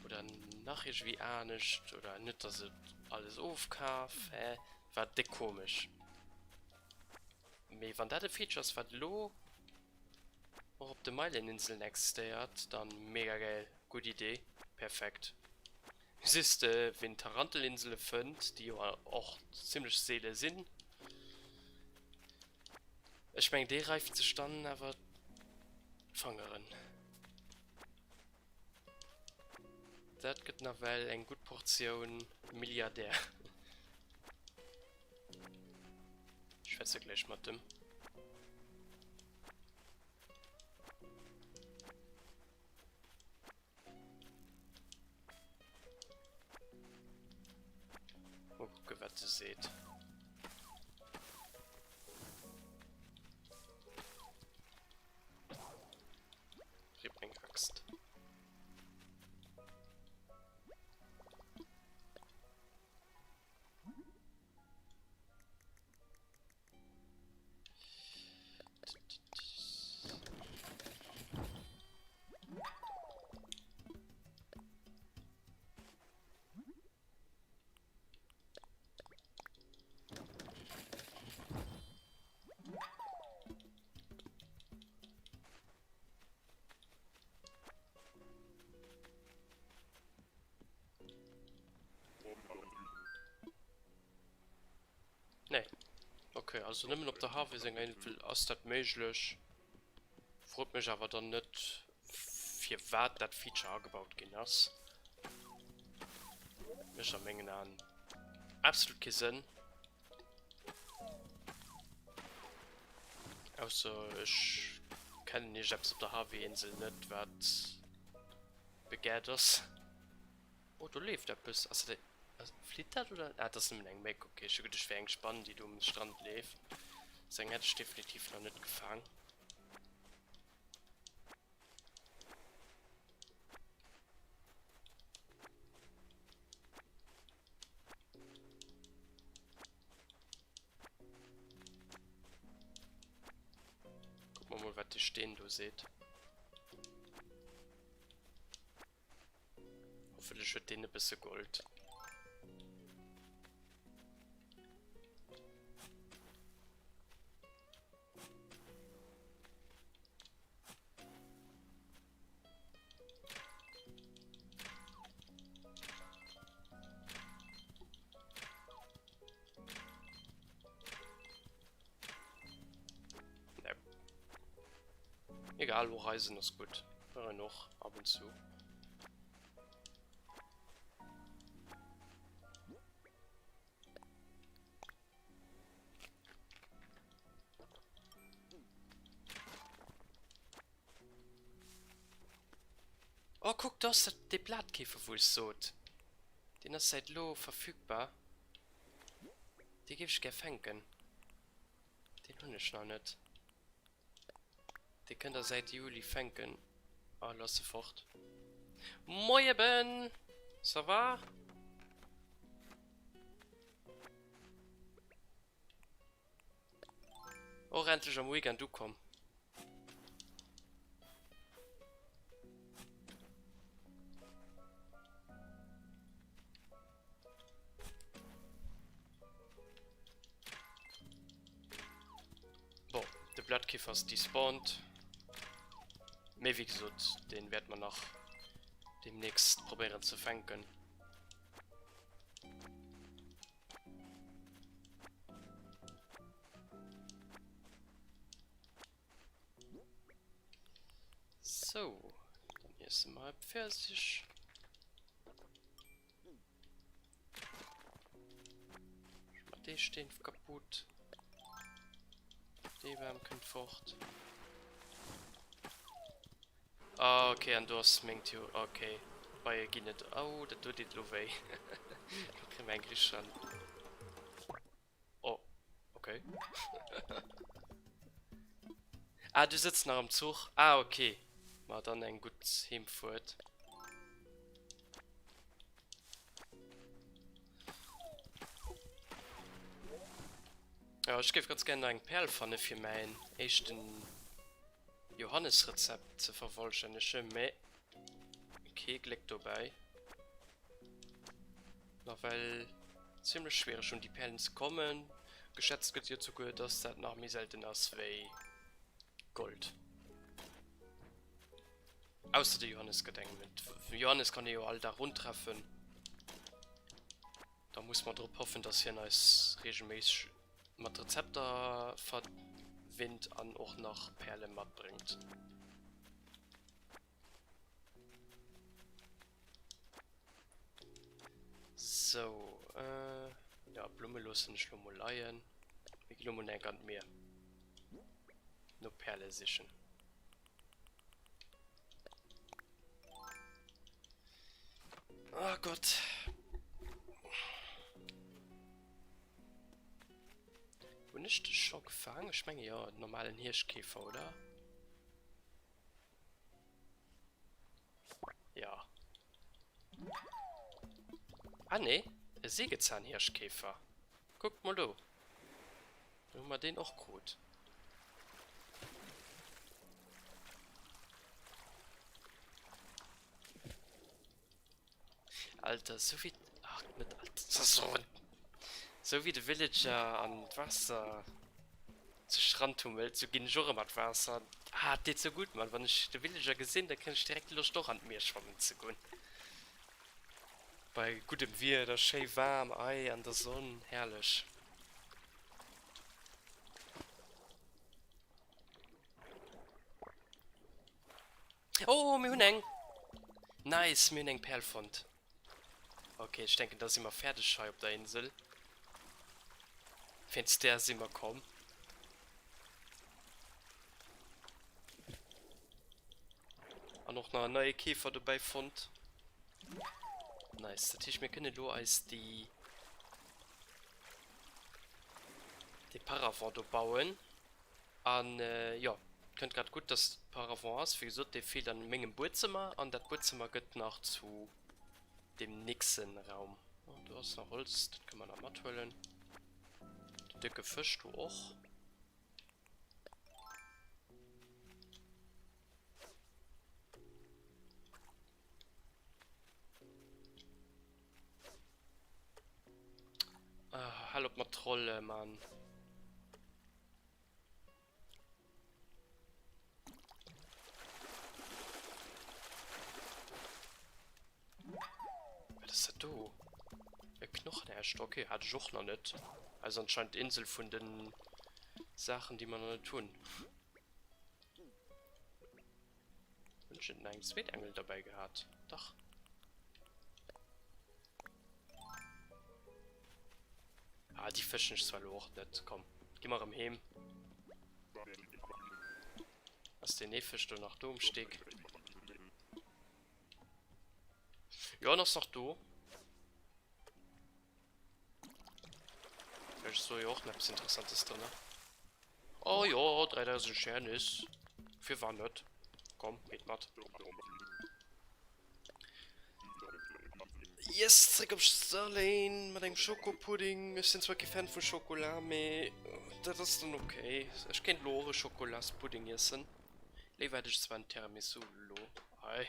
Oder nachher wie nicht. Oder nicht, dass es alles aufkauft. War dick komisch. Aber wenn das Features was lo auch auf der Meileninsel existiert, dann mega geil. Gute Idee. Perfekt. Es ist, wenn Tarantelinsel findet, die ja auch ziemlich Seele sind. Ich meine, die reift zustande, aber Fangerin. Das gibt noch wel eine gute Portion Milliardär. Ich schwätze gleich mit dem. Oh, gucke, was ihr seht. Ich bring Axt. Nee. Okay, also nimmer op der Hafising ass dat méiglech. Frot mech awer dann net fir wat dat Feature angebaut gin ass. Mecher Mengen an absolut kisinn. Ausser ich kenne nicht selbst op der HW-Insel net wat begehrt ass. Oh, du lebt der bis flieht dat oder das eng Make okay ich schwer eng spannend die du am Strand lebt Sagen hätte ich definitiv noch nicht gefangen. Gucken wir mal, was die stehen, du seht. Hoffentlich wird denen ein bisschen Gold. Ne. Egal, wo reisen ist gut. Wäre noch ab und zu. Oh, guck, das ist der Blattkäfer, wo ich so. Den ist seit Lo verfügbar. Die gebe ich gerne fänken. Den habe ich noch nicht. Die könnt ihr seit Juli fänken. Ah, lass sofort. Moin, ça va? Oh, endlich am Weekend, du komm. Boah, der Blattkäfer ist despawned. Mehr wie gesagt, den wird man noch demnächst probieren zu fangen. So, dann erst mal Pfirsich. Die stehen kaputt. Die werden können fort. Ah, okay, und du hast mengt you. Okay. Bei geht nicht. Oh, das tut nicht weh. Da kriegen wir eigentlich schon. Oh, okay. Ah, du sitzt noch am Zug. Ah, okay. Mal dann ein gutes Hinfahrt. Ja, ich gebe ganz gerne einen Perlpfanne für meinen echten Johannes-Rezept zu vervollständigen. Mehr Kek liegt dabei. Na, weil ziemlich schwer schon die Perlen zu kommen. Geschätzt wird hier sogar, dass das nach mir selten ist wie Gold. Außer der Johannes-Gedenken mit. Johannes kann ja all da rundtreffen. Da muss man drauf hoffen, dass hier nice regelmäßig mit Rezepte verwindet an auch nach Perlen mitbringt. So, ja, Blumenlosen, Schlummeleien. Wie Blumen und mehr. Nur Perle sichern. Oh Gott. Wo nicht schon gefangen? Ich meine ja, normalen Hirschkäfer, oder? Ja. Ah ne, der Sägezahn-Hirschkäfer. Guckt mal du. Nehmen wir den auch gut. Alter, so wie... Ach, mit Alter, so wie der Villager an Wasser zu Strand tummelt, so gehen Jure mit Wasser. Ah, das so gut, Mann. Wenn ich den Villager gesehen, dann kann ich direkt Lust doch an mir schwimmen zu gehen. Bei gutem Wetter, schön warm, Ei an der Sonne, herrlich. Oh, mir Huneng. Nice, mir Huneng Perlfund. Okay, ich denke, dass ich mal fertig schreibe auf der Insel. Wenn's der sie mal kommen. Und noch eine neue Käfer dabei fand. Nice, das ich mir keine nur als die den Paravent bauen. Und ja, könnt gerade gut das Paravent aus. Wie gesagt, der fehlt an Mengen Bootzimmer. Und das Bootzimmer geht noch zu dem nächsten Raum. Oh, du hast noch Holz, das kann man noch mal holen. Die dicke Fisch, du auch. Hallo, mal Trolle, Mann. Was ist das du? Der Knochen erst, okay, hatte ich auch noch nicht. Also anscheinend Insel von den Sachen, die man noch nicht tun. Und ich hätte einen Zweitangel dabei gehabt. Doch. Ah, die Fischen ist zwar auch nicht. Komm, geh mal am Heim. Was den Fisch du nach Dom steck. Ja, noch sagt du. Vielleicht ist so ja auch etwas Interessantes drin. Oh ja, 3000 Scheren ist. Für wann nicht? Komm, geht mal. Yes, zurück auf Sterling mit einem Schokopudding. Ich bin zwar kein Fan von Schokolade, aber das ist dann okay. Ich kann Lore Schokolaspudding essen. Lieber werde ich zwar ein Tiramisu, lo. Hi.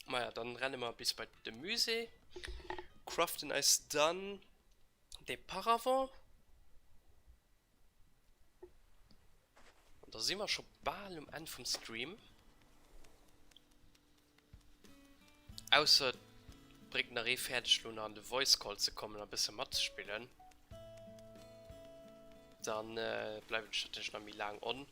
Naja, dann rennen wir bis bei dem Musee. Craften ist dann der Paravent. Und da sind wir schon bald am Ende vom Stream. Außer bringt nach fertig nur an den Voice Call zu kommen, ein bisschen Mathe spielen. Dann bleibe ich natürlich noch mal lang on.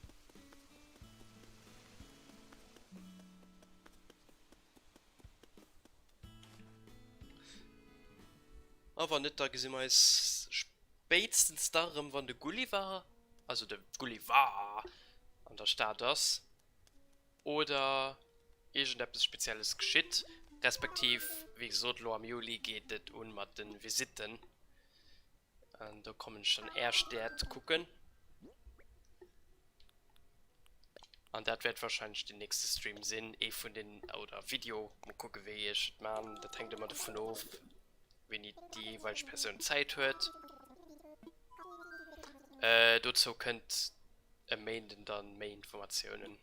Aber nicht da gesehen, wir spätestens darum, wann der Gulliver, also der Gulliver an der Start ist, oder irgendetwas Spezielles geschieht, respektiv, wie gesagt, am Juli geht es um mit den Visiten. Und da kommen schon erst dort gucken. Und das wird wahrscheinlich der nächste Stream sein, von den, oder Video, mal gucken, wie ich man, das hängt immer davon auf, wenn die jeweilige Person Zeit hört. Dazu könnt ihr dann mehr Informationen.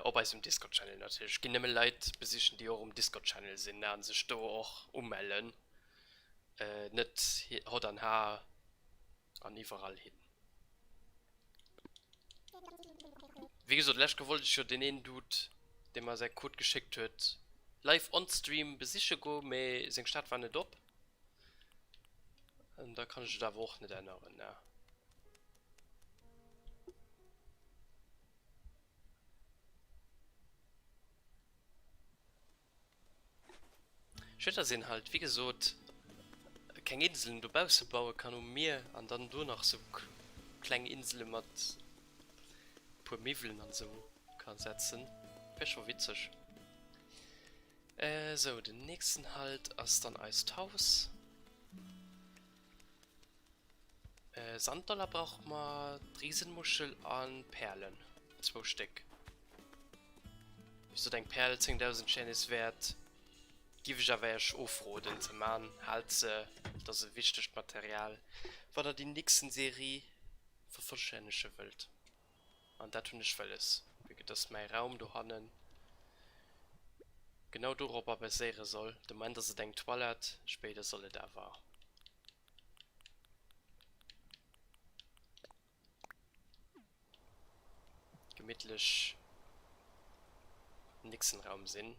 Ob es im Discord-Channel natürlich. Ich gehe nicht mehr Leute besichen, die auch im Discord-Channel sind, und sich da auch ummelden. Nicht hat ein Haar an überall hin. Wie gesagt, letztes wollte ich schon den einen Dude, den man sehr gut geschickt hat, live on Stream besichen go, aber sein Start war nicht ab. Und da kann ich da auch nicht erinnern, ja. Schöner sind halt, wie gesagt, keine Inseln, du baust bauen kann um mir und dann du noch so kleine Inseln mit paar Miveln und so kann setzen. Wäre schon witzig. So, den nächsten halt ist dann Eisthaus. Sanddollar braucht man Riesenmuschel an Perlen. 2 Stück. Wieso denkt Perle 10.000 Yen ist wert? Gib ich aber erst aufroden zu machen. Halse, das ist ein wichtiges Material. War da die nächsten Serie für verschiedene Welt. Und das tun ich alles. Wie geht das mein Raum, du hannen? Genau darüber basieren soll. Du meinst, dass er denkt Toilette, später soll er da war. Gemütlich nächsten Raum sind.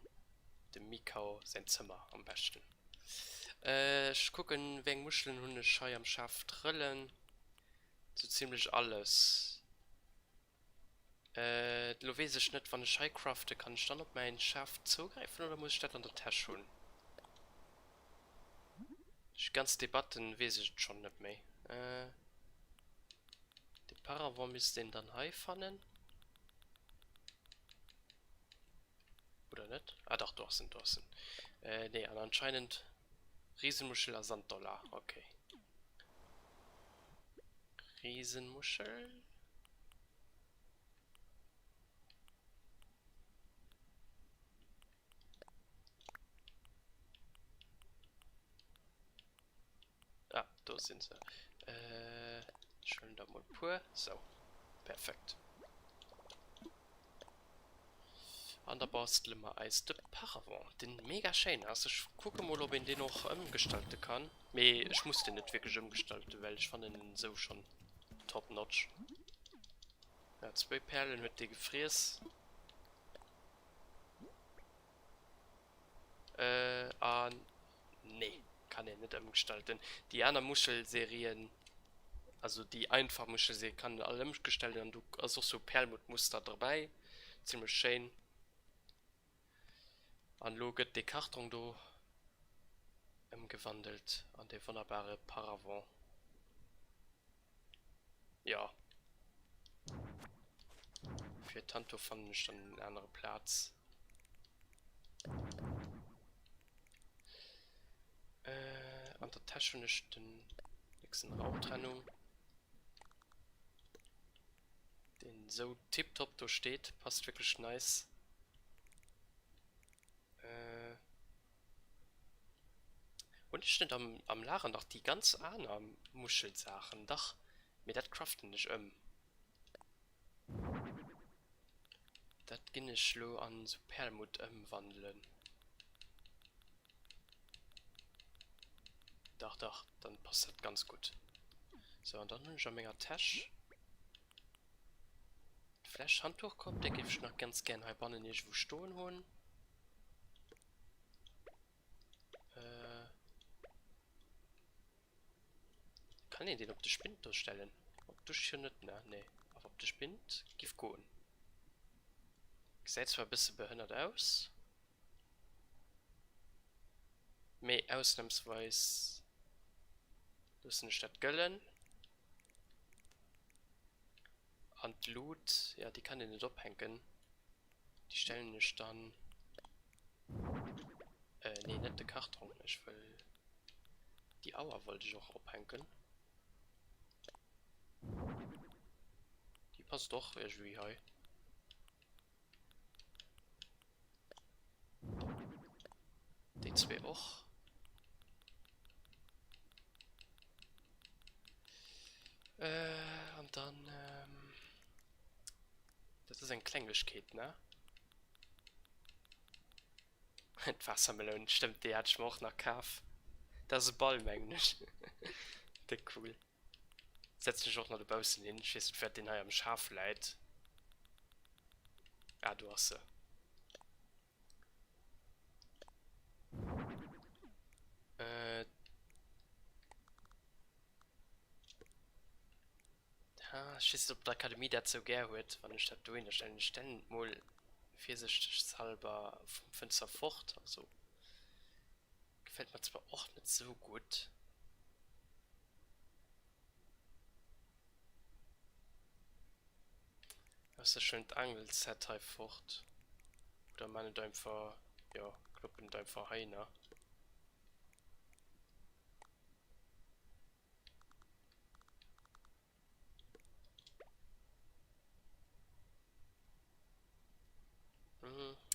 Dem Mikau sein Zimmer am besten. Ich gucken, wegen Muscheln, Hunde, Schei am Schaf, Trillen. So ziemlich alles. Du weißt ich nicht, wann ich Schei crafte, kann ich dann auf meinen Schaf zugreifen oder muss ich das an der Tasche holen? Ich ganz Debatten weiß ich schon nicht mehr. Die Paravent ist den dann heifannen. Oder nicht? Ah doch, doch sind. Nee, anscheinend Riesenmuschel a Sanddollar. Okay. Riesenmuschel. Ah, da sind sie. Schön da mal pur. So, perfekt. An der Bastel immer Eis de Paravent. Den mega schön. Also ich gucke mal, ob ich den noch umgestalten kann. Me, ich muss den nicht wirklich umgestalten, weil ich fand den so schon top-notch. Ja, 2 Perlen mit der Gefräß. Nee, kann ich nicht umgestalten. Die anderen Muschelserien, also die einfach Muschelserie, kann alle umgestalten und du hast auch so Perlmuttmuster dabei. Ziemlich schön. An Loget die Karton do gewandelt an der wunderbare Paravent. Ja. Für Tanto fand ich dann einen anderen Platz. An der Tasche nicht den nächsten Raumtrennung. Den so tipptopp da steht, passt wirklich nice. Und ich steht am Lager noch die ganz anderen Muschelsachen. Doch, mir das craften nicht Das ging ich schlo an so Perlmutt wandeln. Doch, dann passt das ganz gut. So, und dann habe ich eine Menge Tasche. Vielleicht Handtuch kommt, der gebe ich noch ganz gerne halb an irgendwo stehen holen. Kann ich den auf die Spind durchstellen? Ob du schon nicht, ne? Nee. Aber auf die Spind, gib gehen. Sieht zwar ein bisschen behindert aus. Mehr ausnahmsweise. Das ist eine Stadt Göllen. Und Loot, ja, die kann ich nicht abhängen. Die stellen nicht dann. Nee, nicht der Karton. Ich will. Die Auer wollte ich auch abhängen. Die passt doch irgendwie hier. Die zwei auch. Und dann, das ist ein Kleinigkeit, ne? Wassermelone, stimmt, die hat ich mir auch nach Kaff. Das ist Ballmänglisch. Der cool. Setz dich auch noch der Bausen hin, ich weiß nicht, wer den hier am Schaf leid. Ja, du hast sie. Ja, ich weiß nicht, ob die Akademie das so gerne hat, wenn ich das tue. Ich stelle mal für sich selber vom Fenster fort. Also, gefällt mir zwar auch nicht so gut. Das ist schön Angelset halt fort. Oder meine da einfach, ja, kloppen da einfach rein, ne?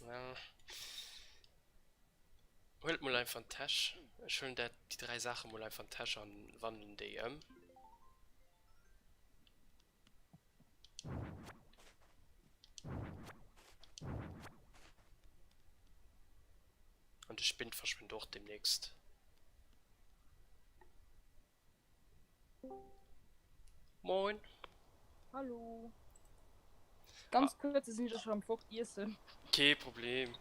Ja. Holt mal einfach einen Tasch. Schön, die 3 Sachen mal einfach einen Tasch an wandeln DM. Und der Spind verschwindet auch demnächst. Moin. Hallo. Ganz kurz, sind wir schon am Fort essen. Kein Problem.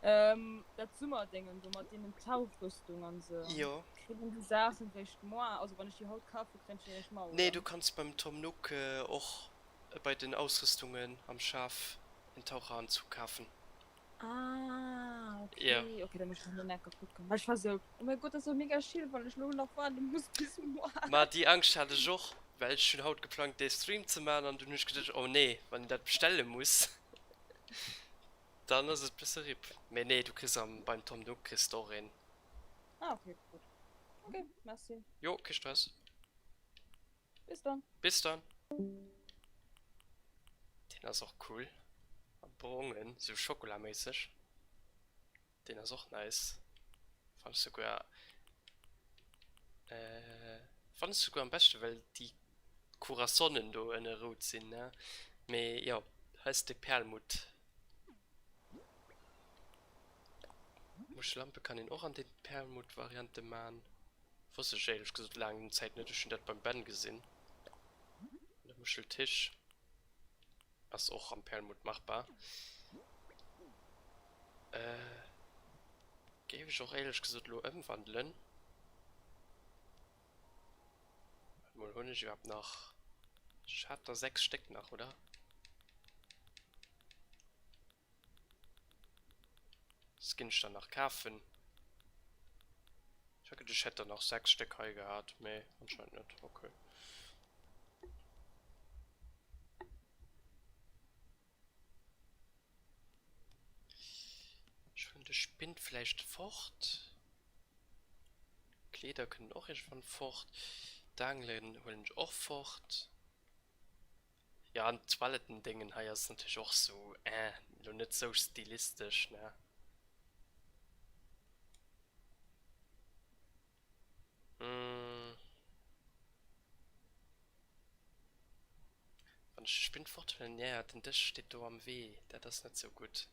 Das Zimmerdingen, so mit den Taufrüstungen so. Ja. Kriegen die Sachen recht mal, also wenn ich die Haut kaufe, kriege ich recht mal. Nee, du kannst beim Tom Nook auch bei den Ausrüstungen am Schaf einen Taucheranzug kaufen. Ah, okay. Ja. Okay, dann muss ich noch mehr gucken. Weil ich war so, oh mein Gott, das ist so mega schön, weil ich nur noch warten muss bis morgen. Mal die Angst hatte ich auch, weil ich schon heute geplant den Stream zu machen und du nicht gedacht, oh nee, wenn ich das bestellen muss. Dann ist es besser rieb. Aber nee, du kriegst beim Tom Nook kriegst du auch rein. Ah, okay, gut. Okay, merci. Jo, kein Stress. Bis dann. Bis dann. Den ist auch cool. Brungen, so schokolamäßig. Den ist auch nice. Fand ich sogar. Fand ich sogar am besten, weil die Corazonen da in der Rot sind, ne? Aber ja, heißt die Perlmut. Muschellampe kann ihn auch an den Perlmut-Variante machen. Wusste ich ehrlich gesagt lange Zeit nicht, ich schon das beim Ben gesehen. Der Muscheltisch. Das ist auch am Perlmut machbar. Gebe ich auch ehrlich gesagt nur umwandeln. Mal hören, ich hab noch. Ich hab da 6 Stück nach, oder? Das kann ich dann noch kaufen. Ich hätte, ich hätte noch 6 Stück Heu gehabt. Nee, anscheinend nicht. Okay. Ich finde, spinnt vielleicht fort. Kleider können auch irgendwann fort. Danglen holen ich auch fort. Ja, an Toiletten-Dingen hier ist natürlich auch so, nur nicht so stilistisch, ne? Wenn ich Spind fortholen, ja, denn das steht da am Weh. Das ist nicht so gut.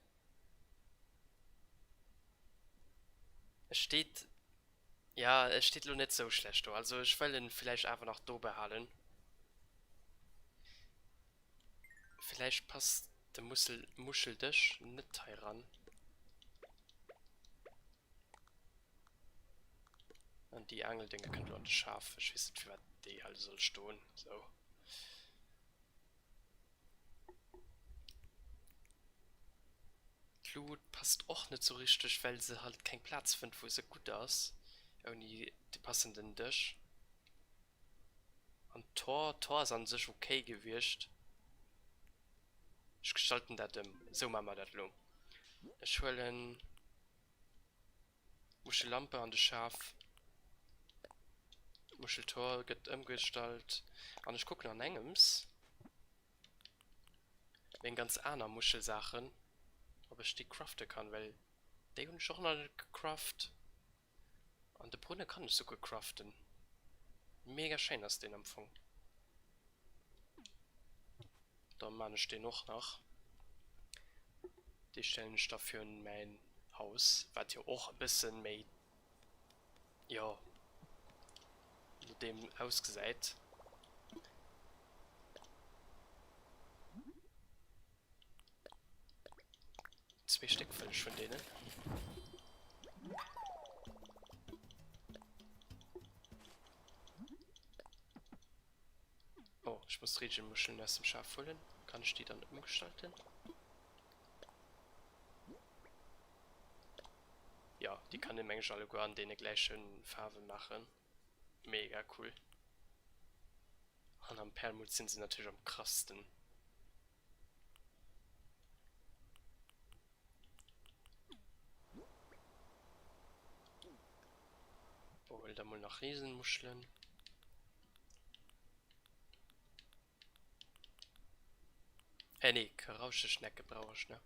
Es steht, ja, es steht nur nicht so schlecht da. Also ich will ihn vielleicht einfach noch da behalten. Vielleicht passt der Muscheltisch nicht heran. Und die Angeldinge können wir scharf. Ich weiß nicht, wie weit die halt soll stehen. So. Glut passt auch nicht so richtig, weil sie halt keinen Platz findet, wo sie gut ist. Irgendwie die passenden Tisch. Und Tor ist an sich okay gewirrscht. Ich gestalten das so machen wir das lo. Ich will eine Muschellampe an der Schaf. Muscheltor geht umgestaltet. Und ich gucke nach Engems. Wegen ganz anderen Muschelsachen. Ob ich die craften kann, weil die habe ich auch noch nicht gecraftet. Und der Brunnen kann ich sogar craften. Mega schön aus den Empfang. Da meine ich den noch nach. Die stellen ich dafür in mein Haus, was ja auch ein bisschen mehr, ja, mit dem ausgesät. Zwei Stück will ich von denen. Oh, ich muss Regenmuscheln aus dem Schaf holen. Kann ich die dann umgestalten? Ja, die kann im Englisch alle an den gleichen Farben machen. Mega cool. Und am Perlmut sind sie natürlich am krassesten. Hol da mal nach Riesenmuscheln. Nee, Rausche Schnecke brauche ich, ne?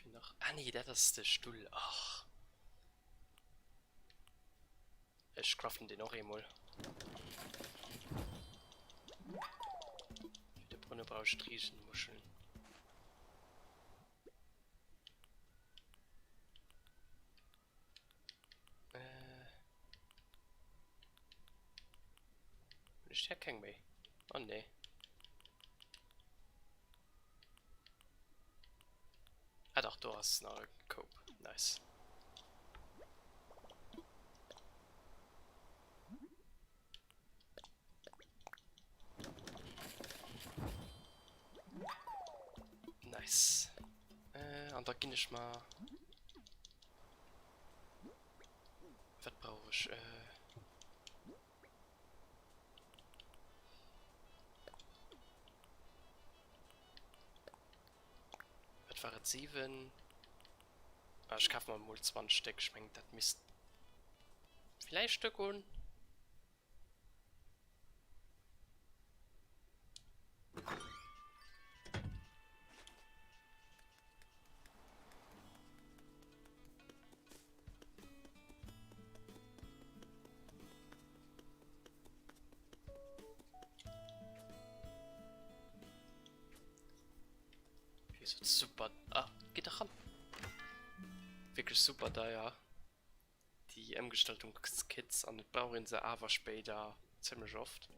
Wie noch? Ah nee, das ist der Stuhl. Ach. Ich craften den auch einmal. Für die Brunne brauche ich Riesenmuscheln. Ich erkenne mich. Oh ne. Ah doch, du hast noch einen Cope. Nice. Nice. Und da ging ich mal. Was brauche ich? war es 7. Ah, ich kaufe mal 20 Stück. Ich meine, das misst vielleicht Stück und. Wie ist das super. Ah, geht doch ran. Wirklich super da, ja. Die Gestaltungskits an den Bauern sie aber später ziemlich oft.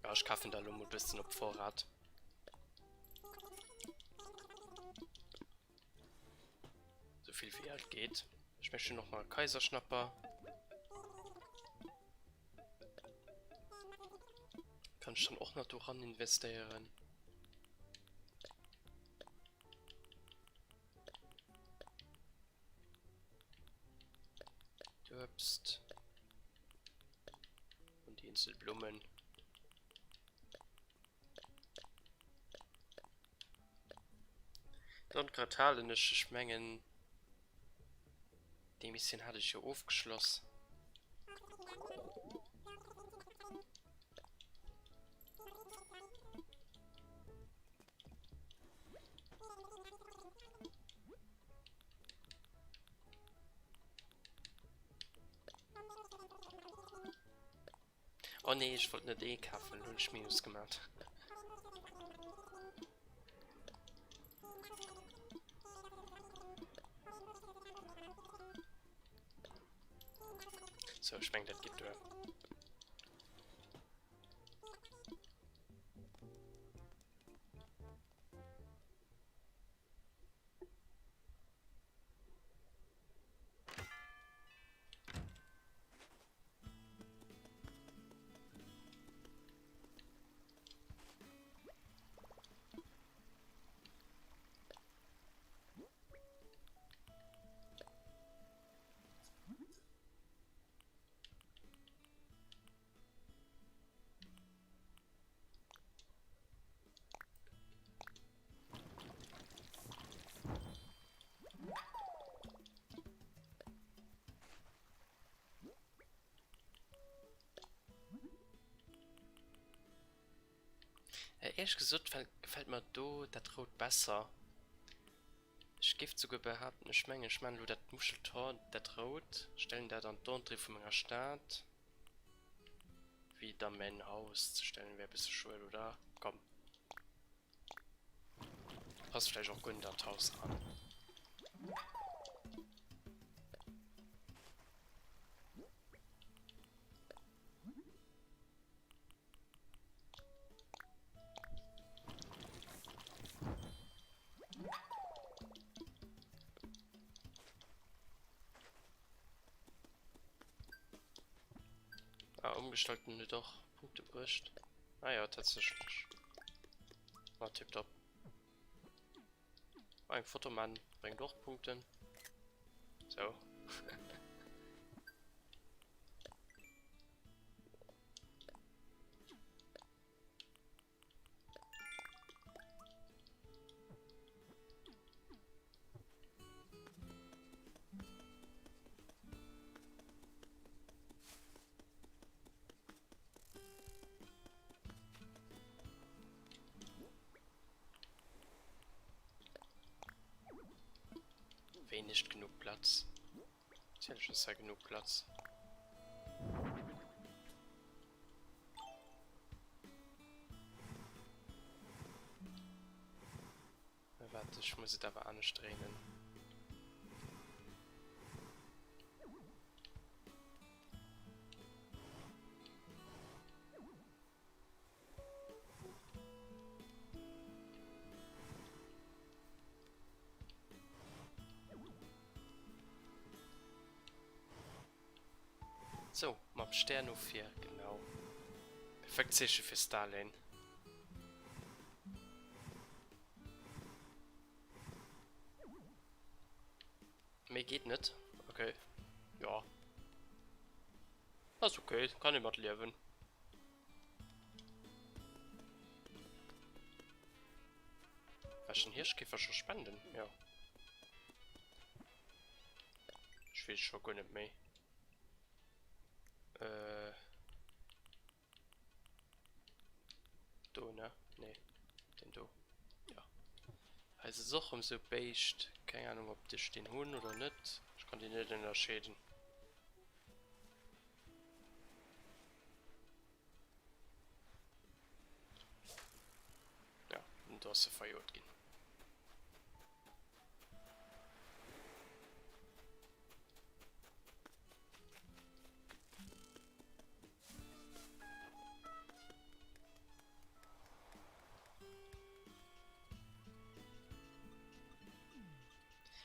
Ja, ich kaufe da nur ein bisschen auf Vorrat. So viel wie halt geht. Ich möchte noch mal Kaiserschnapper. Kann ich dann auch noch daran investieren. Obst. Und die Inselblumen. Dann kartalische Schmengen. Die bisschen hatte ich hier aufgeschlossen. Oh nee, ich wollte eine D-Kaffee und ich minus gemacht. So, ich meine, das geht durch. Ehrlich gesagt gefällt mir do das Rot besser. Ich gebe sogar behaupten, ich meine, das Muscheltor, das Rot, stellen da dann dort von meiner Stadt. Wie da mein Haus zu stellen, wäre ein bisschen schwer, oder? Komm. Passt vielleicht auch gut in das Haus an. Ah, umgestalten wir doch. Punkte bricht. Ah ja, tatsächlich. War tipptopp. Ein Fotomann bringt doch Punkte. So. Wenig genug Platz. Natürlich ist ja genug Platz. Warte, ich muss es aber anstrengen. So, mal Stern auf 4, genau. Perfekt sicher für Stalin. Mehr geht nicht. Okay. Ja. Das ist okay, kann ich mal leben. Was ist ein Hirschkäfer schon spenden? Ja. Ich will schon gar nicht mehr. Du, ne? Nee, den du. Ja. Also so um so beige. Keine Ahnung, ob das den Huhn oder nicht. Ich kann die nicht unterscheiden. Ja, und da hast du verjährt gehen.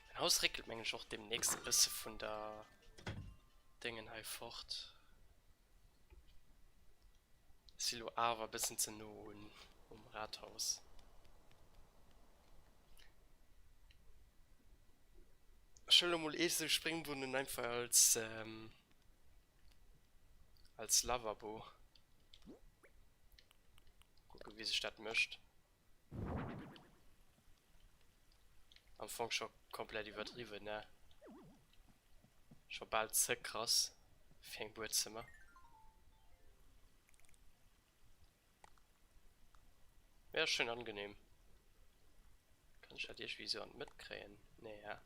Mein Haus regelt eigentlich auch demnächst ein bisschen von der Dingen halt fort. Silo A war ein bisschen zu nun um Rathaus. Schon mal so Springbrunnen einfach als Lavabo. Gucke, wie sich das möchte. Am Anfang schon komplett übertrieben, ne? Schon bald sehr krass. Fängbootzimmer. Wäre schön angenehm. Kann ich halt die Vision mitkriegen? Nee, ja.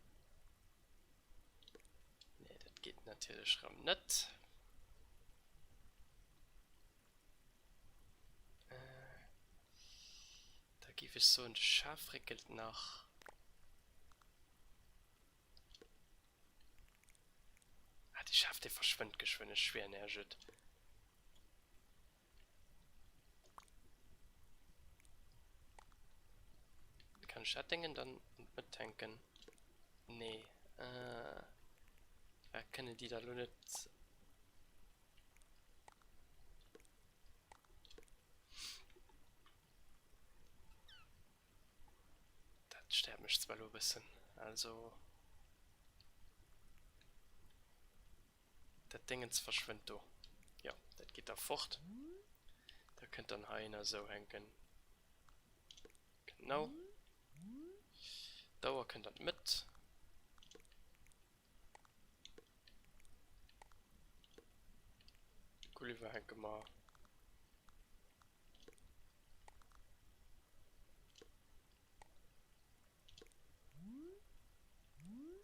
Nee, das geht natürlich nicht. Da gibt es so ein Schaf rickelt nach. Ah, die Schaf, die verschwindet geschwind, ist schwer nervt. Kann ich das Ding dann mittanken? Nee, können die da nur nicht. Das sterbt mich zwar nur ein bisschen. Also. Das Ding verschwindet du. Ja, das geht da fort. Da könnt dann einer so hängen. Genau. Dauer könnt dann mit. Gulliver hängen mal.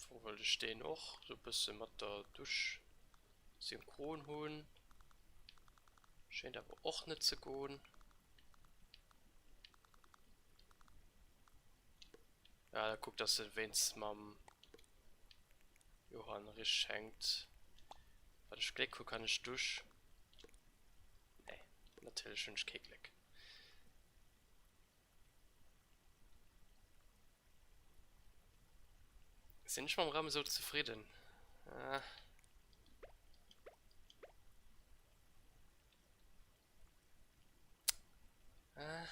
Wo wollte ich stehen auch? So ein bisschen mit der Dusch synchron holen. Scheint aber auch nicht zu gehen. Ja, da guckt, dass er wenigstens mal am Johann Risch hängt. Weil ich Glück kann ich durch. Nee, natürlich schon ich Glück. Sind nicht mal im Rahmen so zufrieden. Ah. Ah.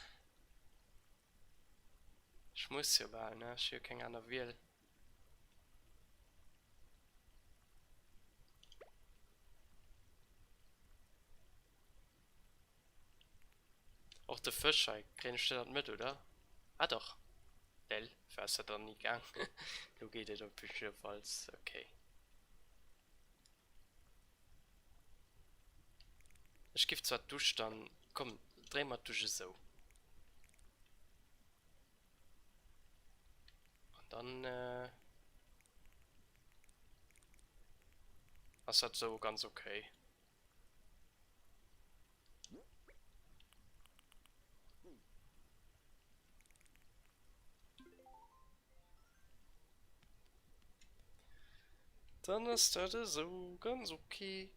Ich muss ja mal, ne? Ich will kein anderer will. Auch der Fischer, kriegen steht das mit, oder? Ah doch. Lell, fährst du dann nie gegangen. Du geht es auf Bischofals, okay. Ich gebe zwar Dusch dann. Komm, dreh mal Dusche so. Und dann, ist das so ganz okay. Dann ist das so ganz okay.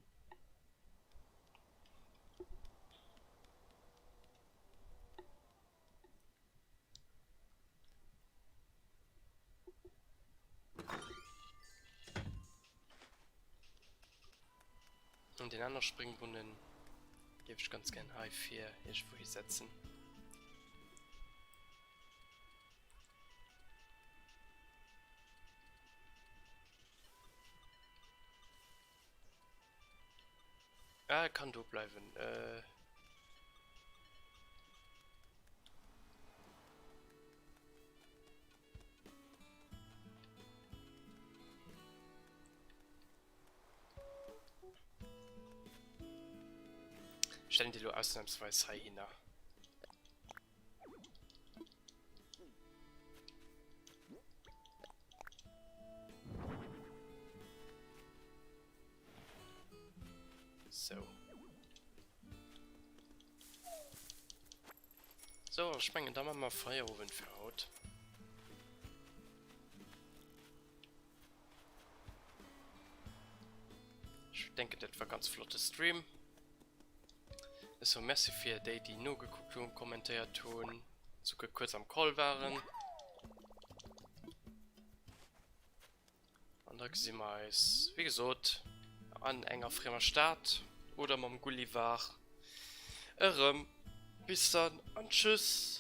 Und den anderen Springbrunnen gebe ich ganz gern H4 irgendwo hier setzen. Ah, kann du bleiben. Stellen die nur ausnahmsweise hin. So. So, sprengen da mal Feuerofen für Haut. Ich denke, das war ganz flottes Stream. So, merci für die nur geguckt und kommentiert tun. Sogar kurz am Call waren. Und da sind wir, wie gesagt, an enger fremder Stadt oder mit dem Gulliver. Bis dann und tschüss.